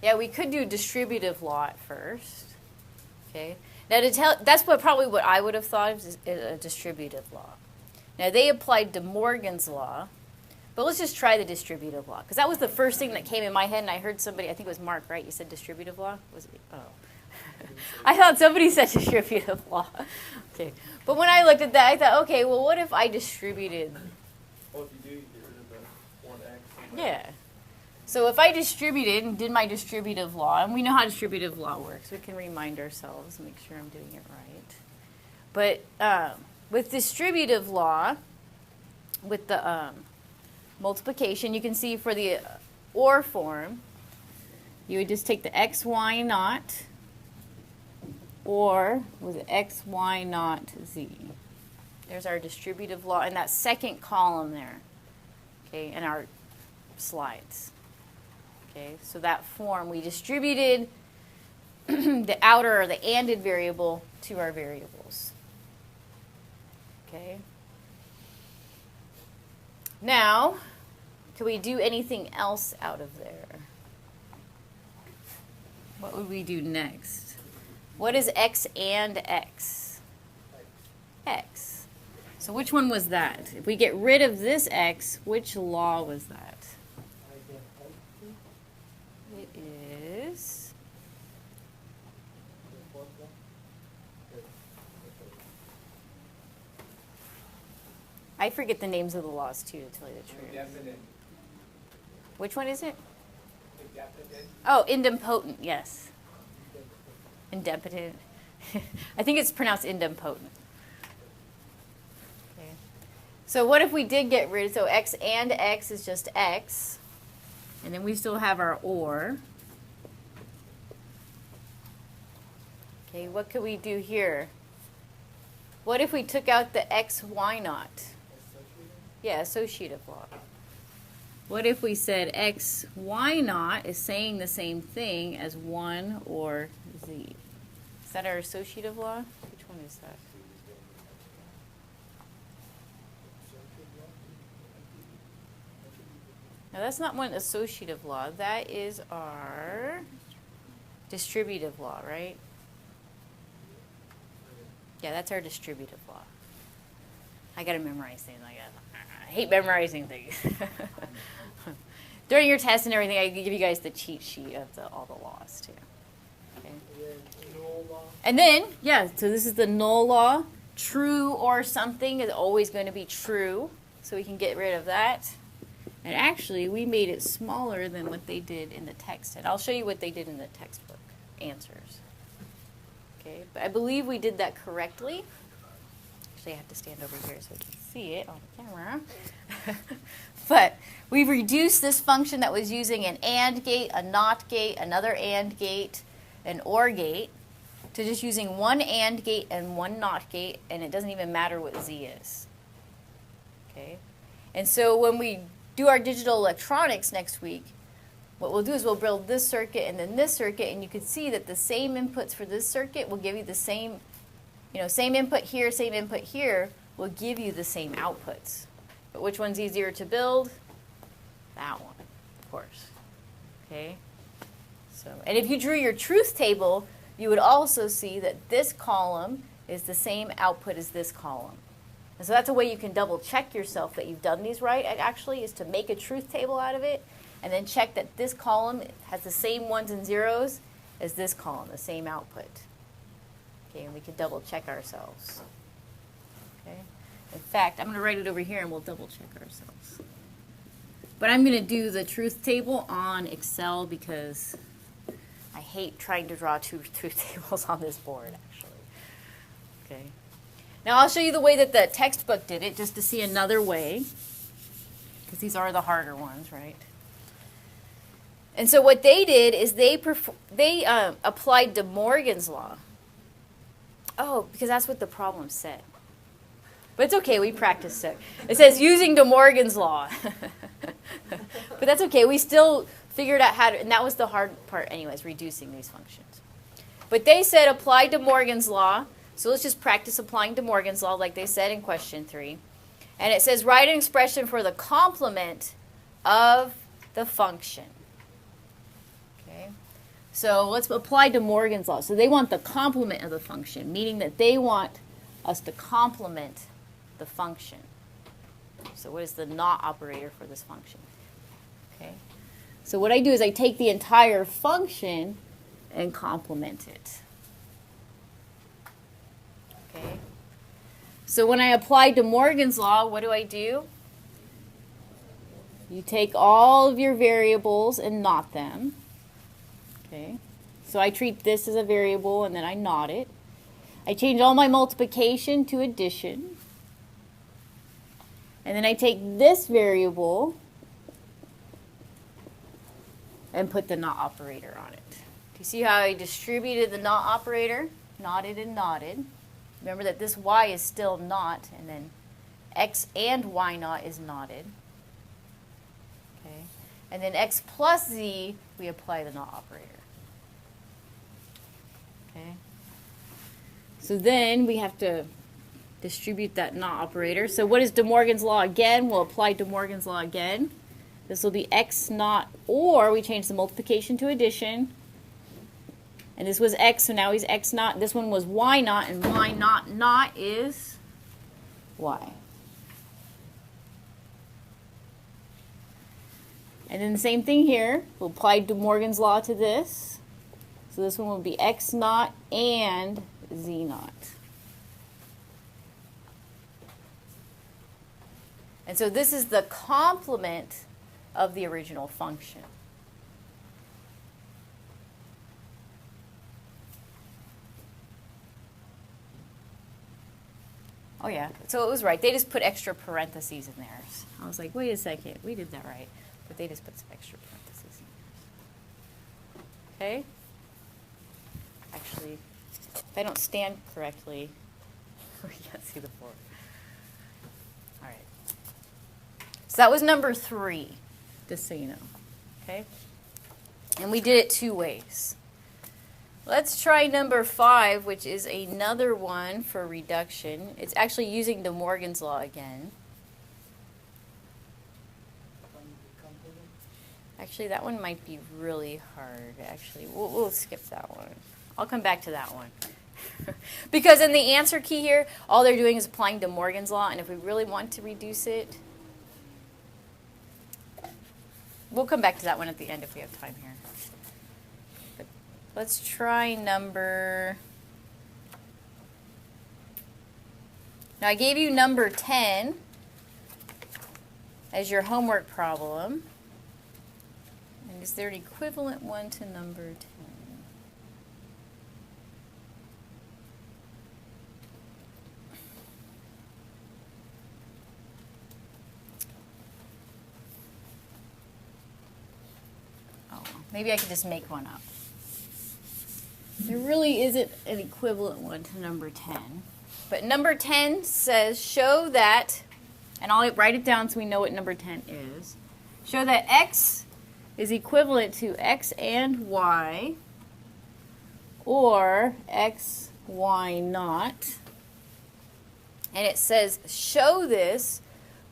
Yeah, we could do distributive law at first. Okay. Now that's probably what I would have thought of is a distributive law. Now they applied De Morgan's law, but let's just try the distributive law, because that was the first thing that came in my head, and I heard somebody, I think it was Mark, right? You said distributive law? Was it? Oh. I thought somebody said distributive law. Okay. But when I looked at that, I thought, okay, well, what if I distributed? Well, if you do, you get rid of the one x. Yeah. So if I distributed and did my distributive law, and we know how distributive law works, we can remind ourselves, make sure I'm doing it right. But with distributive law, with the multiplication, you can see for the OR form, you would just take the x, y naught, or with x, y naught, z. There's our distributive law in that second column there, okay, in our slides. Okay, so that form, we distributed the outer or the ANDed variable to our variables. Okay. Now, can we do anything else out of there? What would we do next? What is x and x? X. So which one was that? If we get rid of this x, which law was that? It is... I forget the names of the laws too, to tell you the truth. Indefinite. Which one is it? Indefinite. Oh, idempotent, yes. Idempotent. I think it's pronounced idempotent. Okay. So what if we did get rid of, so x and x is just x, and then we still have our OR. Okay, what could we do here? What if we took out the x, y naught? Yeah, associative law. What if we said x, y naught is saying the same thing as 1 or z? Is that our associative law? Which one is that? Now that's not one associative law. That is our distributive law, right? Yeah, that's our distributive law. I gotta memorize things like that. I hate memorizing things. During your test and everything, I give you guys the cheat sheet of all the laws too. Okay. And then, yeah, so this is the null law. True or something is always going to be true, so we can get rid of that. And actually, we made it smaller than what they did in the text. And I'll show you what they did in the textbook answers. Okay, but I believe we did that correctly. Actually, I have to stand over here so I can see it on the camera. But we've reduced this function that was using an AND gate, a NOT gate, another AND gate, an OR gate, to just using one AND gate and one NOT gate, and it doesn't even matter what Z is. Okay? And so when we do our digital electronics next week, what we'll do is we'll build this circuit and then this circuit, and you can see that the same inputs for this circuit will give you the same, same input here will give you the same outputs. But which one's easier to build? That one, of course. Okay? So, and if you drew your truth table, you would also see that this column is the same output as this column. And so that's a way you can double check yourself that you've done these right, actually, is to make a truth table out of it, and then check that this column has the same ones and zeros as this column, the same output. Okay, and we can double check ourselves. Okay? In fact, I'm going to write it over here and we'll double check ourselves. But I'm going to do the truth table on Excel because I hate trying to draw two truth tables on this board, actually. Okay. Now I'll show you the way that the textbook did it, just to see another way, because these are the harder ones, right? And so what they did is they applied De Morgan's law. Oh, because that's what the problem said. But it's okay, we practiced it. It says using De Morgan's law. But that's okay, we still figured out how to, and that was the hard part anyways, reducing these functions. But they said apply De Morgan's law. So let's just practice applying De Morgan's law like they said in question 3. And it says write an expression for the complement of the function. Okay. So let's apply De Morgan's law. So they want the complement of the function, meaning that they want us to complement the function. So what is the not operator for this function? Okay. So what I do is I take the entire function and complement it. Okay. So when I apply De Morgan's law, what do? You take all of your variables and knot them. Okay. So I treat this as a variable and then I knot it. I change all my multiplication to addition. And then I take this variable and put the not operator on it. Do you see how I distributed the not operator? Knotted and knotted. Remember that this y is still not, and then x and y naught is knotted. Okay, and then x plus z, we apply the not operator. Okay. So then we have to distribute that not operator. So what is De Morgan's law again? We'll apply De Morgan's law again. This will be x naught, or we change the multiplication to addition. And this was x, so now he's x naught. This one was y naught, and y naught naught is y. And then the same thing here. We'll apply De Morgan's law to this. So this one will be x naught and z naught. And so this is the complement of the original function. Oh yeah, so it was right. They just put extra parentheses in there. I was like, wait a second, we did that right. But they just put some extra parentheses in there. Okay? Actually, if I don't stand correctly, we can't see the board. All right. So that was number 3, just so you know. Okay? And we did it 2 ways. Let's try number 5, which is another one for reduction. It's actually using De Morgan's law again. Actually, that one might be really hard. Actually, we'll skip that one. I'll come back to that one. Because in the answer key here, all they're doing is applying De Morgan's law, and if we really want to reduce it, we'll come back to that one at the end if we have time here. But let's try number... Now, I gave you number 10 as your homework problem. And is there an equivalent one to number 10? Oh, maybe I could just make one up. There really isn't an equivalent one to number 10. But number 10 says, show that, and I'll write it down so we know what number 10 is. Show that x is equivalent to x and y, or x, y naught. And it says, show this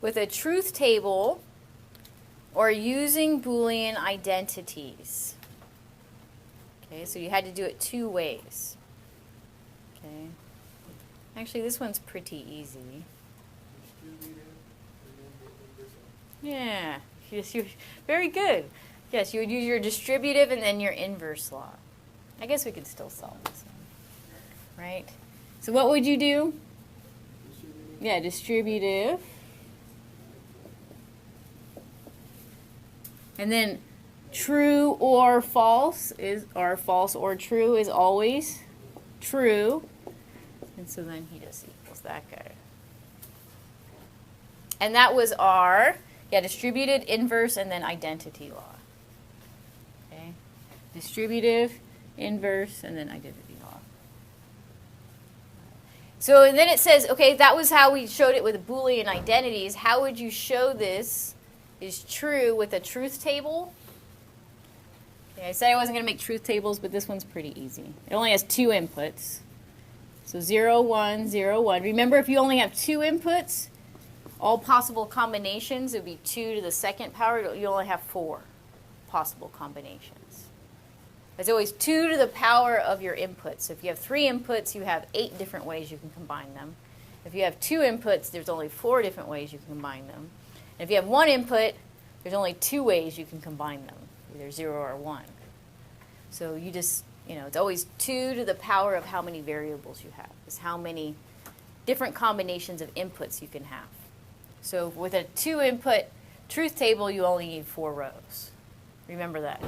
with a truth table or using Boolean identities. Okay, so you had to do it 2 ways. Okay. Actually, this one's pretty easy. Yeah, yes, you're very good. Yes, you would use your distributive and then your inverse law. I guess we could still solve this one, right? So what would you do? Yeah, distributive. And then true or false is, or false or true is always true. And so then he just equals that guy. And that was our, distributed, inverse, and then identity law. Okay? Distributive, inverse, and then identity law. So and then it says, okay, that was how we showed it with Boolean identities. How would you show this is true with a truth table? Okay, I said I wasn't going to make truth tables, but this one's pretty easy. It only has 2 inputs. So 0, 1, 0, 1. Remember, if you only have 2 inputs, all possible combinations would be 2 to the 2nd power. You only have 4 possible combinations. It's always 2 to the power of your inputs. So if you have 3 inputs, you have 8 different ways you can combine them. If you have 2 inputs, there's only 4 different ways you can combine them. And if you have 1 input, there's only 2 ways you can combine them, either 0 or 1. So you just, it's always 2 to the power of how many variables you have. Is how many different combinations of inputs you can have. So with a 2-input truth table, you only need 4 rows. Remember that.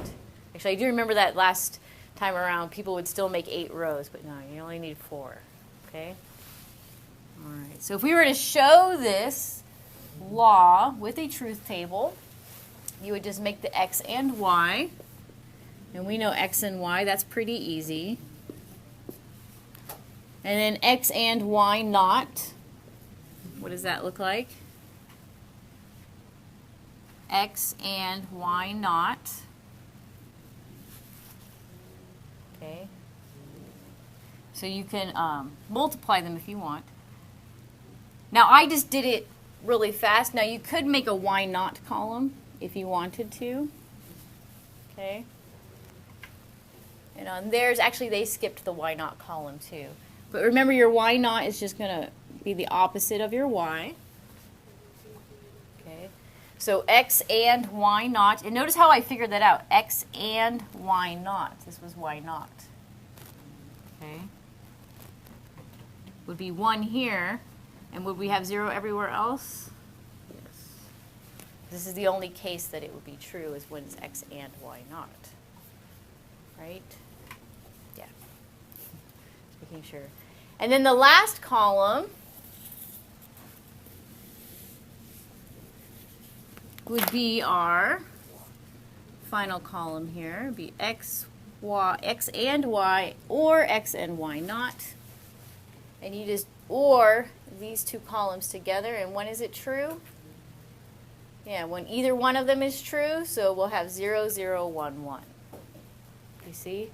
Actually, I do remember that last time around, people would still make 8 rows, but no, you only need 4. Okay? All right. So if we were to show this law with a truth table, you would just make the x and y. And we know x and y, that's pretty easy. And then x and y naught. What does that look like? X and y naught. Okay. So you can multiply them if you want. Now I just did it really fast. Now you could make a y naught column if you wanted to. Okay. And on theirs, actually they skipped the y naught column too. But remember, your y naught is just going to be the opposite of your y. Okay. So x and y naught. And notice how I figured that out. X and y naught. This was y naught. Okay. Would be 1 here. And would we have 0 everywhere else? Yes. This is the only case that it would be true, is when it's x and y naught. Right? Yeah. Just making sure. And then the last column would be our final column here. It'd be x and y, or x and y naught. And you just or these two columns together, and when is it true? Yeah, when either one of them is true, so we'll have 0, 0, 1, 1. You see?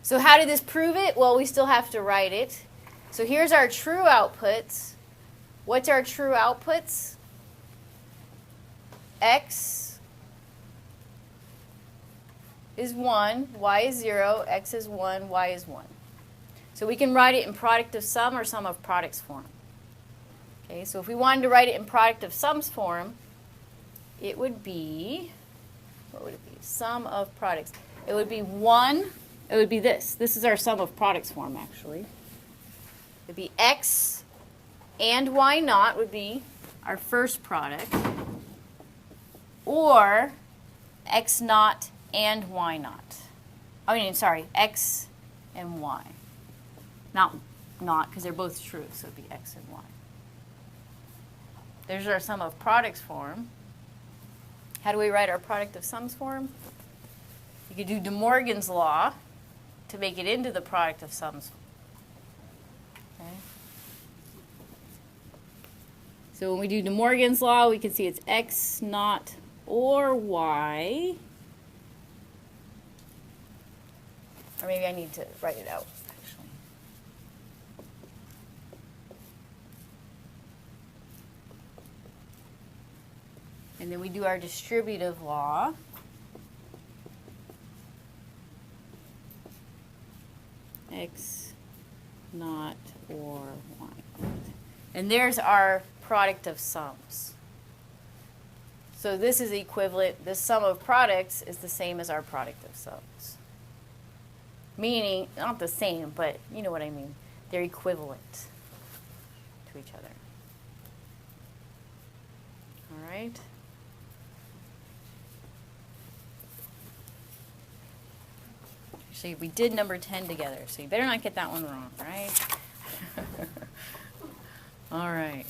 So how did this prove it? Well, we still have to write it. So here's our true outputs. What's our true outputs? X is 1, y is 0, x is 1, y is 1. So we can write it in product of sum or sum of products form. Okay, so if we wanted to write it in product of sums form, it would be, what would it be? Sum of products. It would be 1, it would be this. This is our sum of products form, actually. It would be x and y naught would be our first product, or x naught and y naught. I mean, sorry, x and y. Not, because they're both true, so it'd be x and y. There's our sum of products form. How do we write our product of sums form? You could do De Morgan's law to make it into the product of sums. Okay. So when we do De Morgan's law, we can see it's x naught or y. Or maybe I need to write it out, actually. And then we do our distributive law. X naught or y naught. And there's our product of sums. So this is equivalent, this sum of products is the same as our product of sums. Meaning, not the same, but you know what I mean. They're equivalent to each other. All right? Actually, we did number 10 together, so you better not get that one wrong, right? All right.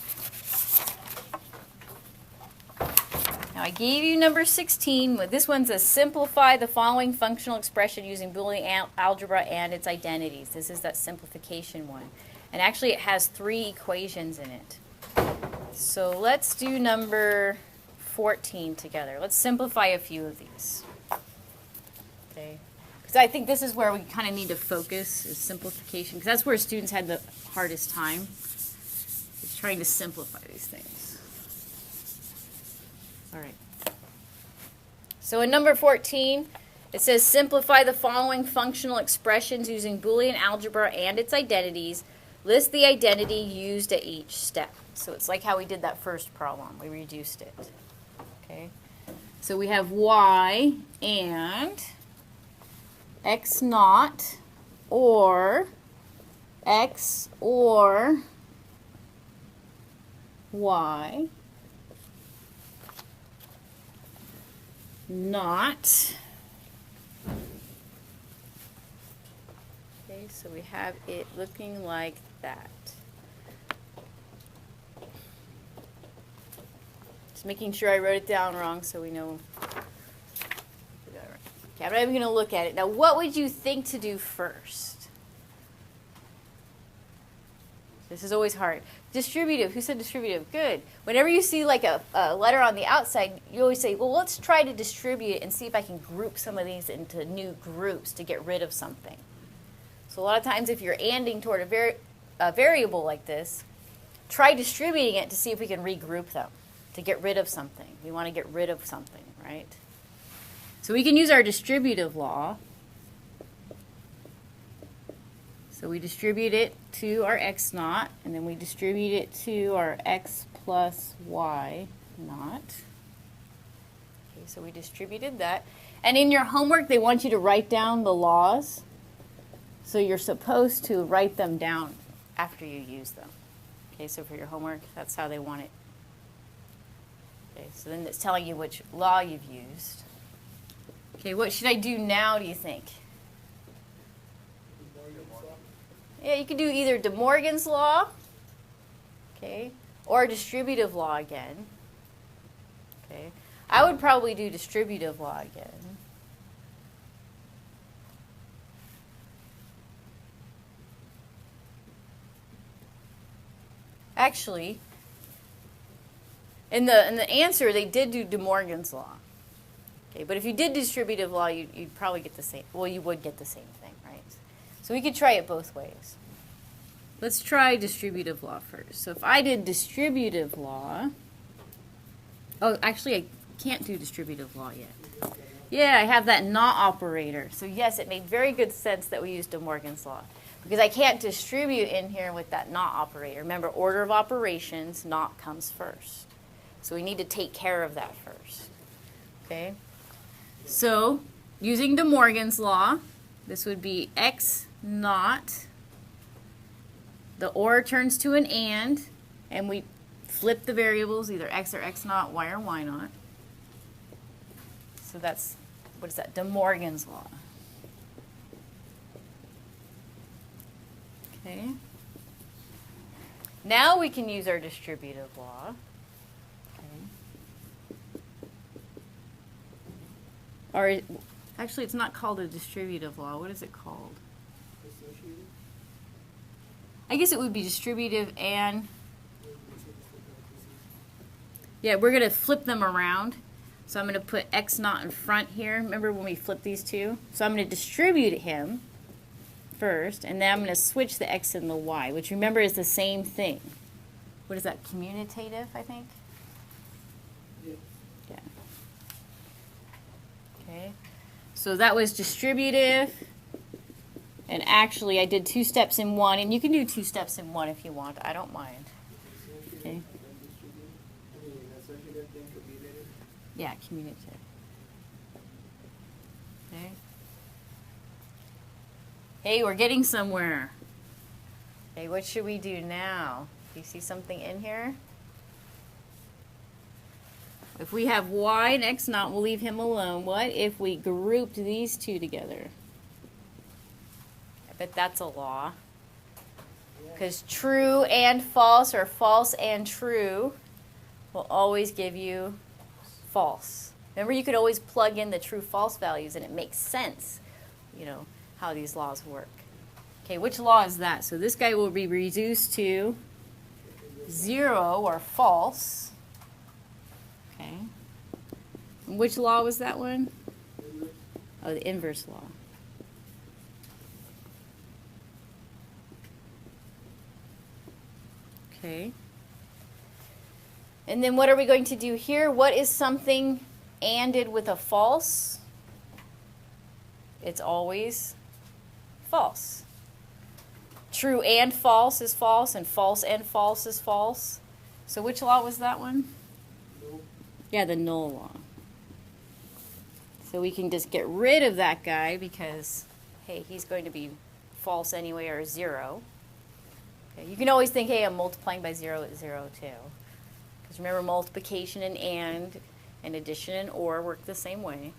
Now I gave you number 16. This one says simplify the following functional expression using Boolean algebra and its identities. This is that simplification one. And actually it has 3 equations in it. So let's do number 14 together. Let's simplify a few of these. Okay. Because I think this is where we kind of need to focus, is simplification. Because that's where students had the hardest time, is trying to simplify these things. All right. So in number 14, it says simplify the following functional expressions using Boolean algebra and its identities. List the identity used at each step. So it's like how we did that first problem. We reduced it. Okay. So we have y and x naught or x or y not. Okay, so we have it looking like that. making sure I wrote it down wrong so we know. Okay, I'm not even going to look at it. Now, what would you think to do first? This is always hard. Distributive. Who said distributive? Good. Whenever you see like a letter on the outside, you always say, well, let's try to distribute it and see if I can group some of these into new groups to get rid of something. So a lot of times if you're anding toward a variable like this, try distributing it to see if we can regroup them, to get rid of something. We want to get rid of something, right? So we can use our distributive law. So we distribute it to our x naught, and then we distribute it to our x plus y naught. Okay, so we distributed that. And in your homework, they want you to write down the laws. So you're supposed to write them down after you use them. Okay, so for your homework, that's how they want it. Okay, so then it's telling you which law you've used. Okay, what should I do now, do you think? Yeah, you could do either De Morgan's law, okay, or distributive law again. Okay, I would probably do distributive law again. Actually, in the answer, they did do De Morgan's law. Okay, but if you did distributive law, you'd probably get the same. Well, you would get the same thing, right? So we could try it both ways. Let's try distributive law first. So if I did distributive law, oh, actually, I can't do distributive law yet. Yeah, I have that not operator. So yes, it made very good sense that we used De Morgan's law. Because I can't distribute in here with that not operator. Remember, order of operations, not comes first. So we need to take care of that first. Okay? So, using De Morgan's law, this would be x naught. The or turns to an and we flip the variables, either x or x naught, y or y naught. So that's, what is that? De Morgan's law. Okay. Now we can use our distributive law. Okay. Or actually, it's not called a distributive law. What is it called? Associated? I guess it would be distributive and, yeah, we're going to flip them around. So I'm going to put x naught in front here. Remember when we flipped these two? So I'm going to distribute him first, and then I'm going to switch the x and the y, which remember is the same thing. What is that, commutative, I think? Yeah. Yeah. Okay. So that was distributive, and actually I did 2 steps in one, and you can do 2 steps in one if you want. I don't mind. Okay. Associated then commutative. Yeah, commutative. Okay. Hey, we're getting somewhere. Okay, what should we do now? Do you see something in here? If we have y and x naught, we'll leave him alone. What if we grouped these two together? I bet that's a law. Because true and false, or false and true, will always give you false. Remember, you could always plug in the true-false values, and it makes sense, you know, how these laws work. Okay, which law is that? So this guy will be reduced to 0 or false. Okay. And which law was that one? Oh, the inverse law. Okay. And then what are we going to do here? What is something anded with a false? It's always false. True and false is false, and false and false is false. So which law was that one? No. Yeah, the null law. So we can just get rid of that guy because, hey, he's going to be false anyway, or 0. Okay, you can always think, hey, I'm multiplying by 0 at 0 too. Because remember, multiplication and addition and or work the same way.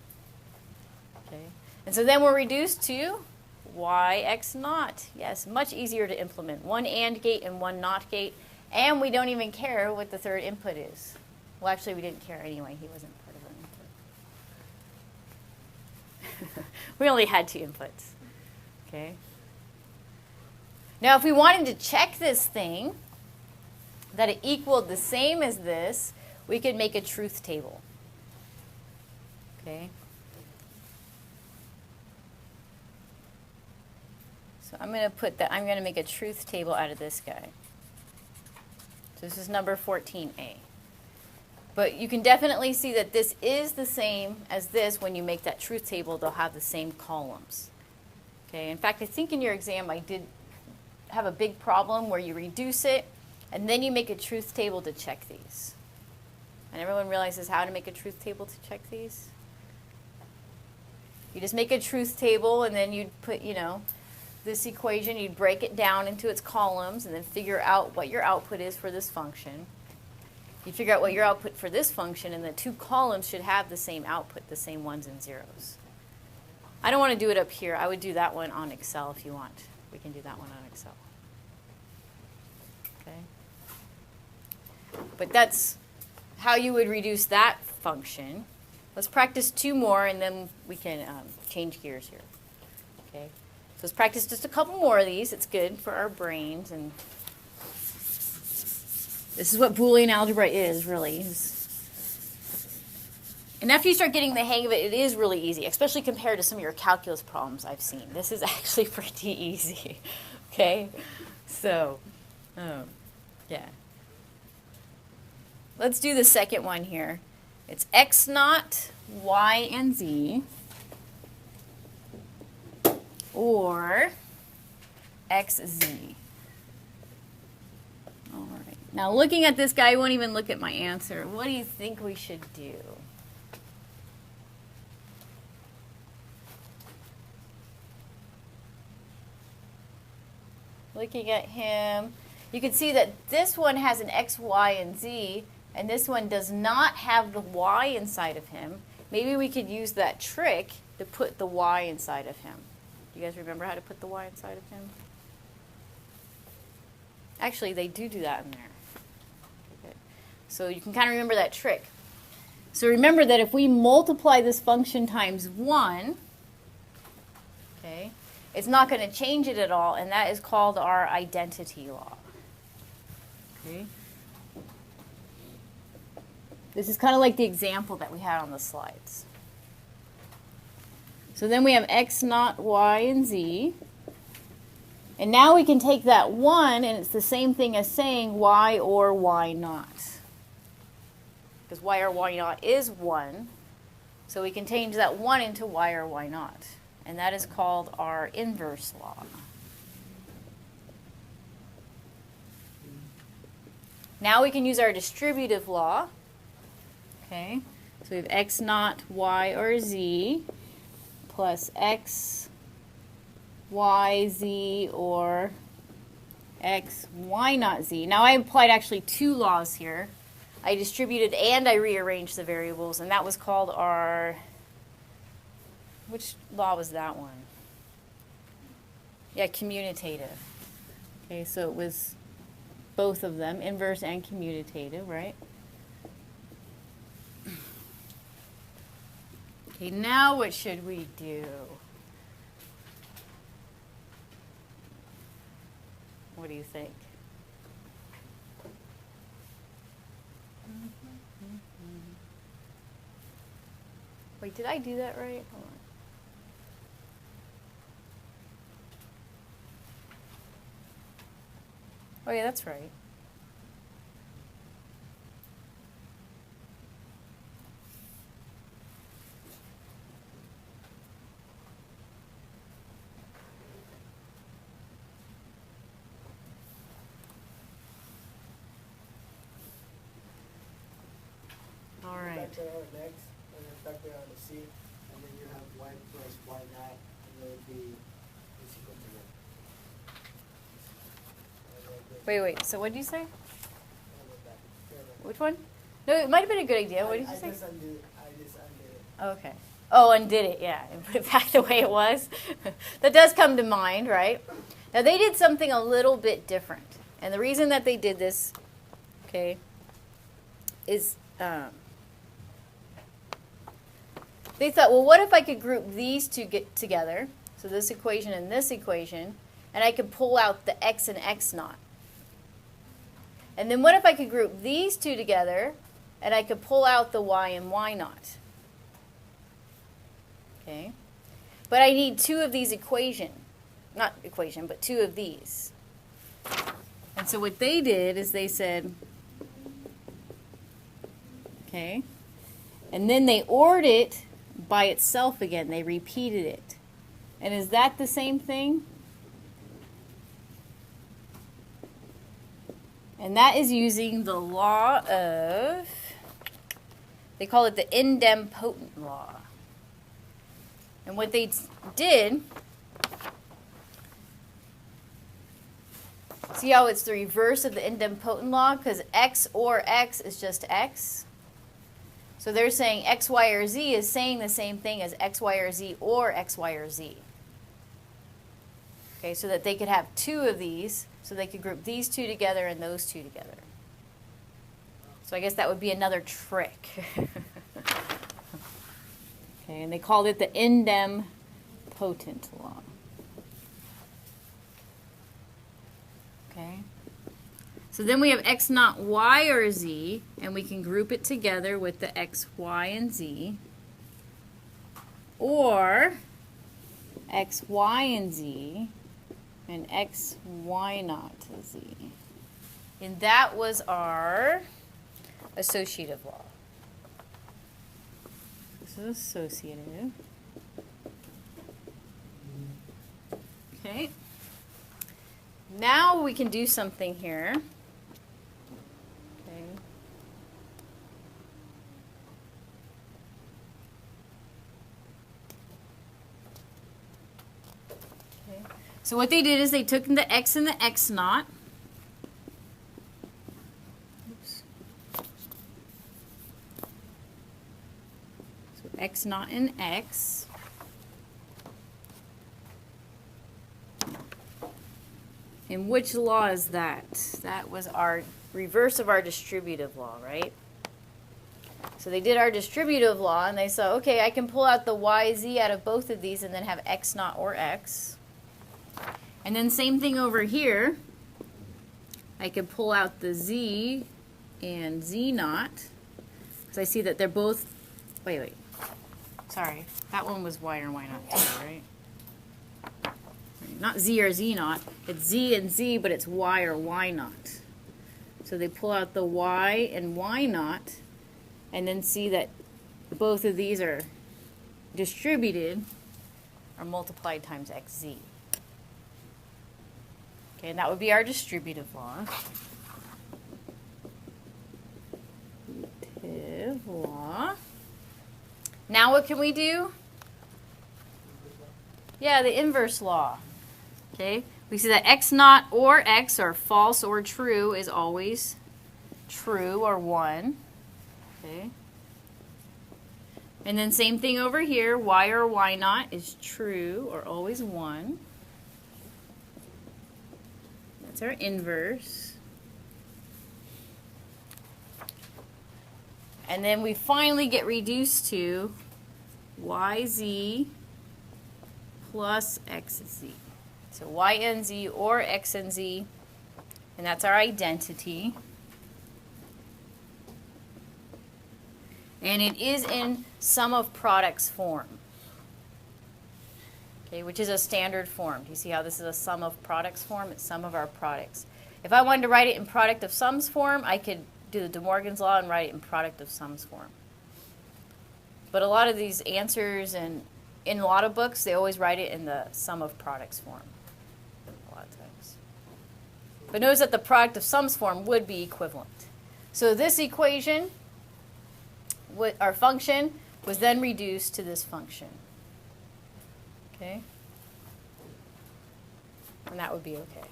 Okay. And so then we're reduced to yx naught. Yes, much easier to implement. One AND gate and one NOT gate. And we don't even care what the third input is. Well, actually, we didn't care anyway. He wasn't part of our input. We only had 2 inputs. Okay. Now, if we wanted to check this thing, that it equaled the same as this, we could make a truth table. Okay. So I'm going to put that, I'm going to make a truth table out of this guy. So this is number 14A. But you can definitely see that this is the same as this. When you make that truth table, they'll have the same columns. Okay. In fact, I think in your exam I did have a big problem where you reduce it and then you make a truth table to check these. And everyone realizes how to make a truth table to check these? You just make a truth table and then you'd put, this equation, you'd break it down into its columns and then figure out what your output is for this function. You figure out what your output for this function, and the 2 columns should have the same output, the same 1s and 0s. I don't want to do it up here. I would do that one on Excel if you want. We can do that one on Excel. Okay. But that's how you would reduce that function. Let's practice 2 more, and then we can change gears here. Okay. So let's practice just a couple more of these. It's good for our brains, and this is what Boolean algebra is, really. And after you start getting the hang of it, it is really easy, especially compared to some of your calculus problems I've seen. This is actually pretty easy. Okay? So, yeah. Let's do the second one here. It's x naught, y, and z, or xz. All right. Now, looking at this guy, I won't even look at my answer. What do you think we should do? Looking at him, you can see that this one has an x, y, and z, and this one does not have the y inside of him. Maybe we could use that trick to put the y inside of him. Do you guys remember how to put the y inside of him? Actually, they do that in there. Okay. So you can kind of remember that trick. So remember that if we multiply this function times 1, okay, it's not going to change it at all, and that is called our identity law. Okay. This is kind of like the example that we had on the slides. So then we have x naught, y, and z. And now we can take that 1, and it's the same thing as saying y or y naught. Because y or y naught is 1. So we can change that 1 into y or y naught. And that is called our inverse law. Now we can use our distributive law. Okay, so we have x naught, y, or z plus x, y, z, or x, y naught, z. Now I applied actually 2 laws here. I distributed and I rearranged the variables, and that was called our, which law was that one? Yeah, commutative. Okay, so it was both of them, inverse and commutative, right? Okay, now what should we do? What do you think? Wait, did I do that right? Hold on. Oh yeah, that's right. All right. Factor out an x, and then factor out a c, and then you have y plus y naught, and it would be is equal to 1. Wait. So what did you say? I went back. Fair enough. Which one? No, it might have been a good idea. What did you say? I just undid it. Okay. Oh, undid it, yeah, and put it back the way it was. That does come to mind, right? Now, they did something a little bit different. And the reason that they did this, okay, is they thought, well, what if I could group these two get together, so this equation and this equation, and I could pull out the x and x naught. And then what if I could group these two together, and I could pull out the y and y naught. Okay? But I need two of these but two of these. And so what they did is they said, okay, and then they ORed it by itself again. They repeated it. And is that the same thing? And that is using the law of, they call it the idempotent law. And what they did, see how it's the reverse of the idempotent law? Because x or x is just x. So they're saying x, y, or z is saying the same thing as x, y, or z or x, y, or z. Okay, so that they could have two of these, so they could group these two together and those two together. So I guess that would be another trick. Okay, and they called it the idempotent law. Okay. So then we have x naught y or z, and we can group it together with the x, y, and z. Or x, y, and z, and x, y naught z. And that was our associative law. This is associative. Okay. Now we can do something here. Okay. Okay. So what they did is they took the x and the x naught. Oops. So x naught and x. And which law is that? That was our reverse of our distributive law, right? So they did our distributive law, and they saw, okay, I can pull out the y, z out of both of these and then have x naught or x. And then same thing over here. I could pull out the z and z naught. Because I see that they're both, wait. Sorry, that one was y or y naught too, right? Not z or z naught. It's z and z, but it's y or y naught. So they pull out the y and y naught, and then see that both of these are distributed or multiplied times xz. Okay, and that would be our distributive law. Distributive law. Now what can we do? Yeah, the inverse law. Okay, we see that x naught or x, or false or true, is always true, or 1. Okay. And then same thing over here, y or y naught is true, or always 1. That's our inverse. And then we finally get reduced to yz plus xz. So y and z or x and z, and that's our identity. And it is in sum of products form, okay, which is a standard form. Do you see how this is a sum of products form? It's sum of our products. If I wanted to write it in product of sums form, I could do the De Morgan's law and write it in product of sums form. But a lot of these answers, and in a lot of books, they always write it in the sum of products form. A lot of times. But notice that the product of sums form would be equivalent. So this equation, our function, was then reduced to this function. Okay? And that would be okay.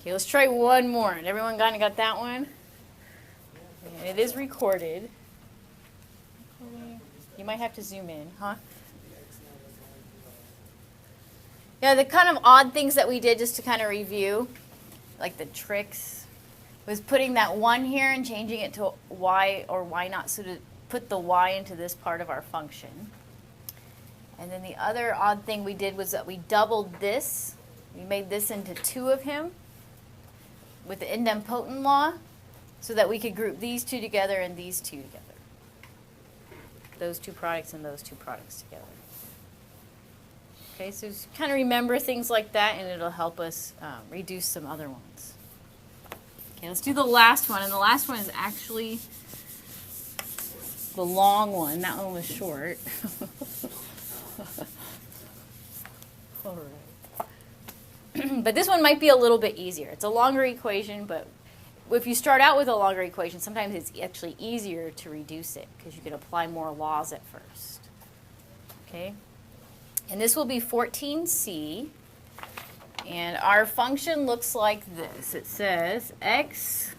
Okay, let's try one more. Everyone kind of got that one? And it is recorded. You might have to zoom in, huh? Yeah, the kind of odd things that we did, just to kind of review, like the tricks. was putting that 1 here and changing it to y or y naught, so to put the y into this part of our function. And then the other odd thing we did was that we doubled this. We made this into 2 of him with the idempotent law so that we could group these 2 together and these 2 together. Those 2 products and those 2 products together. Okay, so just kind of remember things like that, and it'll help us reduce some other ones. Okay, let's do the last one, and the last one is actually the long one. That one was short. All right. But this one might be a little bit easier. It's a longer equation, but if you start out with a longer equation, sometimes it's actually easier to reduce it because you can apply more laws at first. Okay? And this will be 14c. And our function looks like this. It says x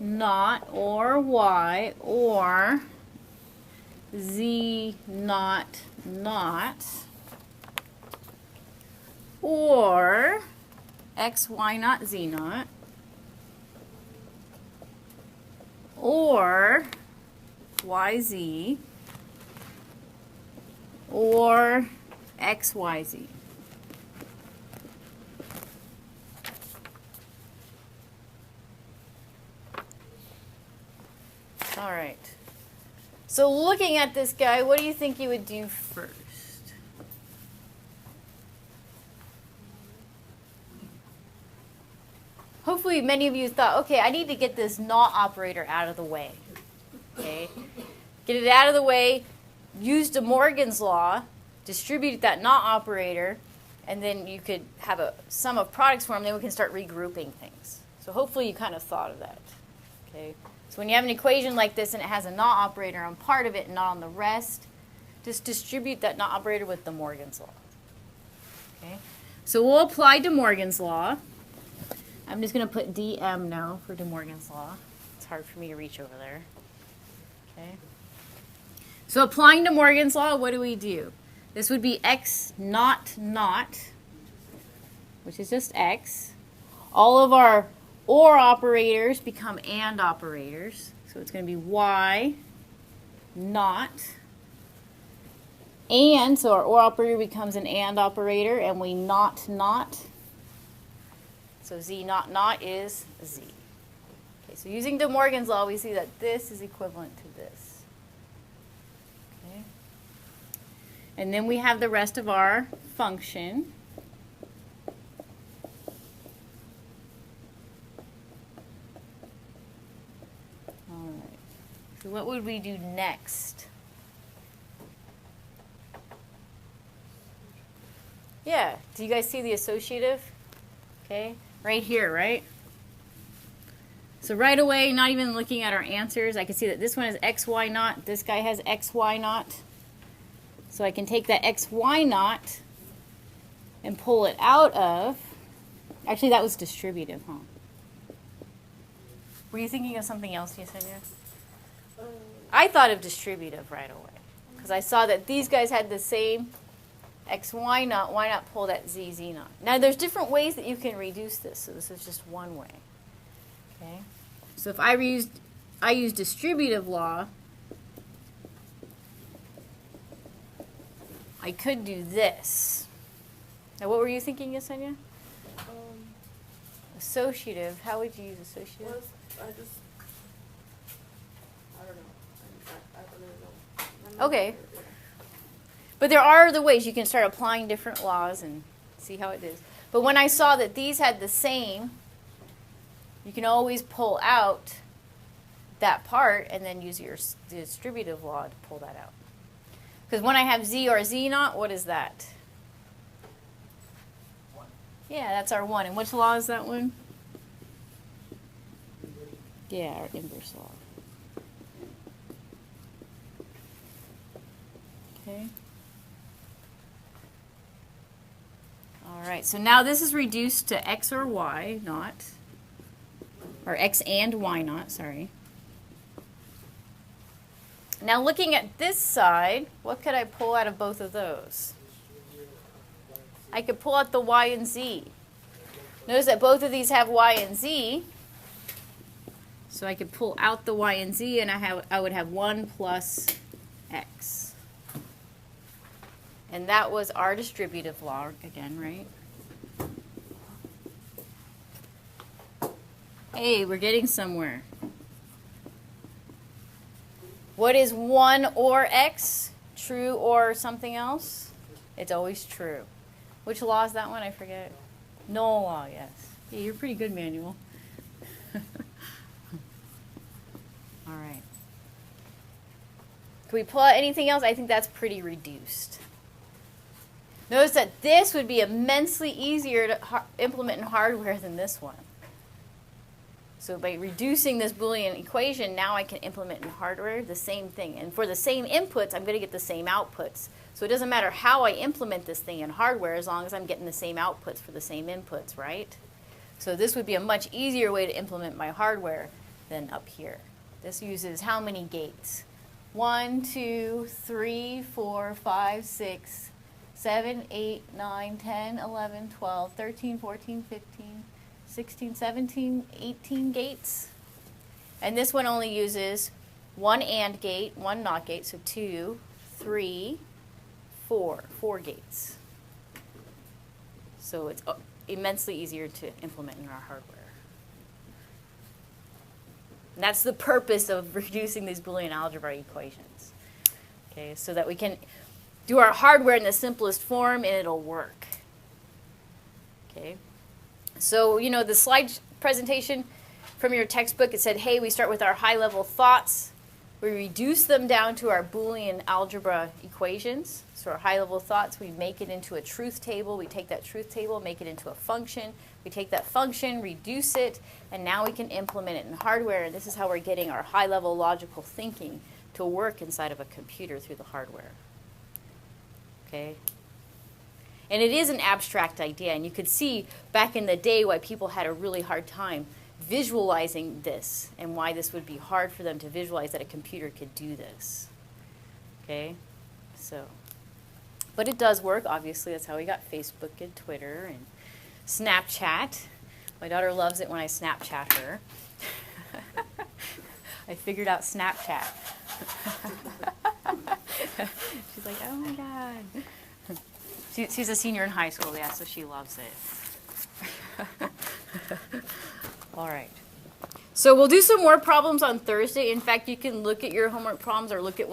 naught or y or z naught naught or x y naught z naught or yz or xyz. All right. So looking at this guy, what do you think you would do first? Hopefully many of you thought, okay, I need to get this not operator out of the way. Okay? Get it out of the way, use De Morgan's law, distribute that not operator, and then you could have a sum of products form, then we can start regrouping things. So hopefully you kind of thought of that. Okay? So when you have an equation like this and it has a not operator on part of it and not on the rest, just distribute that not operator with De Morgan's law. Okay? So we'll apply De Morgan's law. I'm just going to put dm now for De Morgan's law. It's hard for me to reach over there. Okay. So applying De Morgan's law, what do? This would be x naught naught, which is just x. All of our OR operators become AND operators. So it's going to be y naught. And, so our OR operator becomes an AND operator, and we not naught. So z naught naught is z. Okay, so using De Morgan's law, we see that this is equivalent to this. Okay. And then we have the rest of our function. All right. So what would we do next? Yeah. Do you guys see the associative? Okay. Right here, right? So right away, not even looking at our answers, I can see that this one is xy naught. This guy has xy naught. So I can take that xy naught and pull it out of. Actually, that was distributive, huh? Were you thinking of something else, Yesenia? I thought of distributive right away because I saw that these guys had the same xy naught. Why not pull that z naught? Now, there's different ways that you can reduce this, so this is just one way. Okay. So if I use distributive law, I could do this. Now, what were you thinking, Yesenia? Associative. How would you use associative? Well, I don't know. I don't know. Okay. But there are other ways. You can start applying different laws and see how it is. But when I saw that these had the same, you can always pull out that part and then use your distributive law to pull that out. Because when I have z or z naught, what is that? 1. Yeah, that's our 1. And which law is that one? Yeah, our inverse law. Okay. All right, so now this is reduced to x or y naught, or x and y naught, sorry. Now looking at this side, what could I pull out of both of those? I could pull out the y and z. Notice that both of these have y and z. So I could pull out the y and z, and I would have 1 plus x. And that was our distributive law again, right? Hey, we're getting somewhere. What is 1 or x? True or something else? It's always true. Which law is that one? I forget. Null law, yes. Yeah, you're pretty good, Manuel. All right. Can we pull out anything else? I think that's pretty reduced. Notice that this would be immensely easier to implement in hardware than this one. So by reducing this Boolean equation, now I can implement in hardware the same thing. And for the same inputs, I'm going to get the same outputs. So it doesn't matter how I implement this thing in hardware as long as I'm getting the same outputs for the same inputs, right? So this would be a much easier way to implement my hardware than up here. This uses how many gates? 1, 2, 3, 4, 5, 6, 7, 8, 9, 10, 11, 12, 13, 14, 15, 16, 17, 18 gates. And this one only uses 1 AND gate, 1 NOT gate, so 2, 3, 4 gates. So it's immensely easier to implement in our hardware. And that's the purpose of reducing these Boolean algebra equations. Okay, so that we can do our hardware in the simplest form and it'll work. Okay. So, you know, the slide presentation from your textbook, it said, hey, we start with our high-level thoughts. We reduce them down to our Boolean algebra equations. So our high-level thoughts, we make it into a truth table. We take that truth table, make it into a function. We take that function, reduce it, and now we can implement it in hardware. And this is how we're getting our high-level logical thinking to work inside of a computer through the hardware. Okay? And it is an abstract idea, and you could see back in the day why people had a really hard time visualizing this and why this would be hard for them to visualize that a computer could do this. Okay? So, but it does work, obviously. That's how we got Facebook and Twitter and Snapchat. My daughter loves it when I Snapchat her. I figured out Snapchat. She's like, oh my God. She's a senior in high school, yeah, so she loves it. All right. So we'll do some more problems on Thursday. In fact, you can look at your homework problems or look at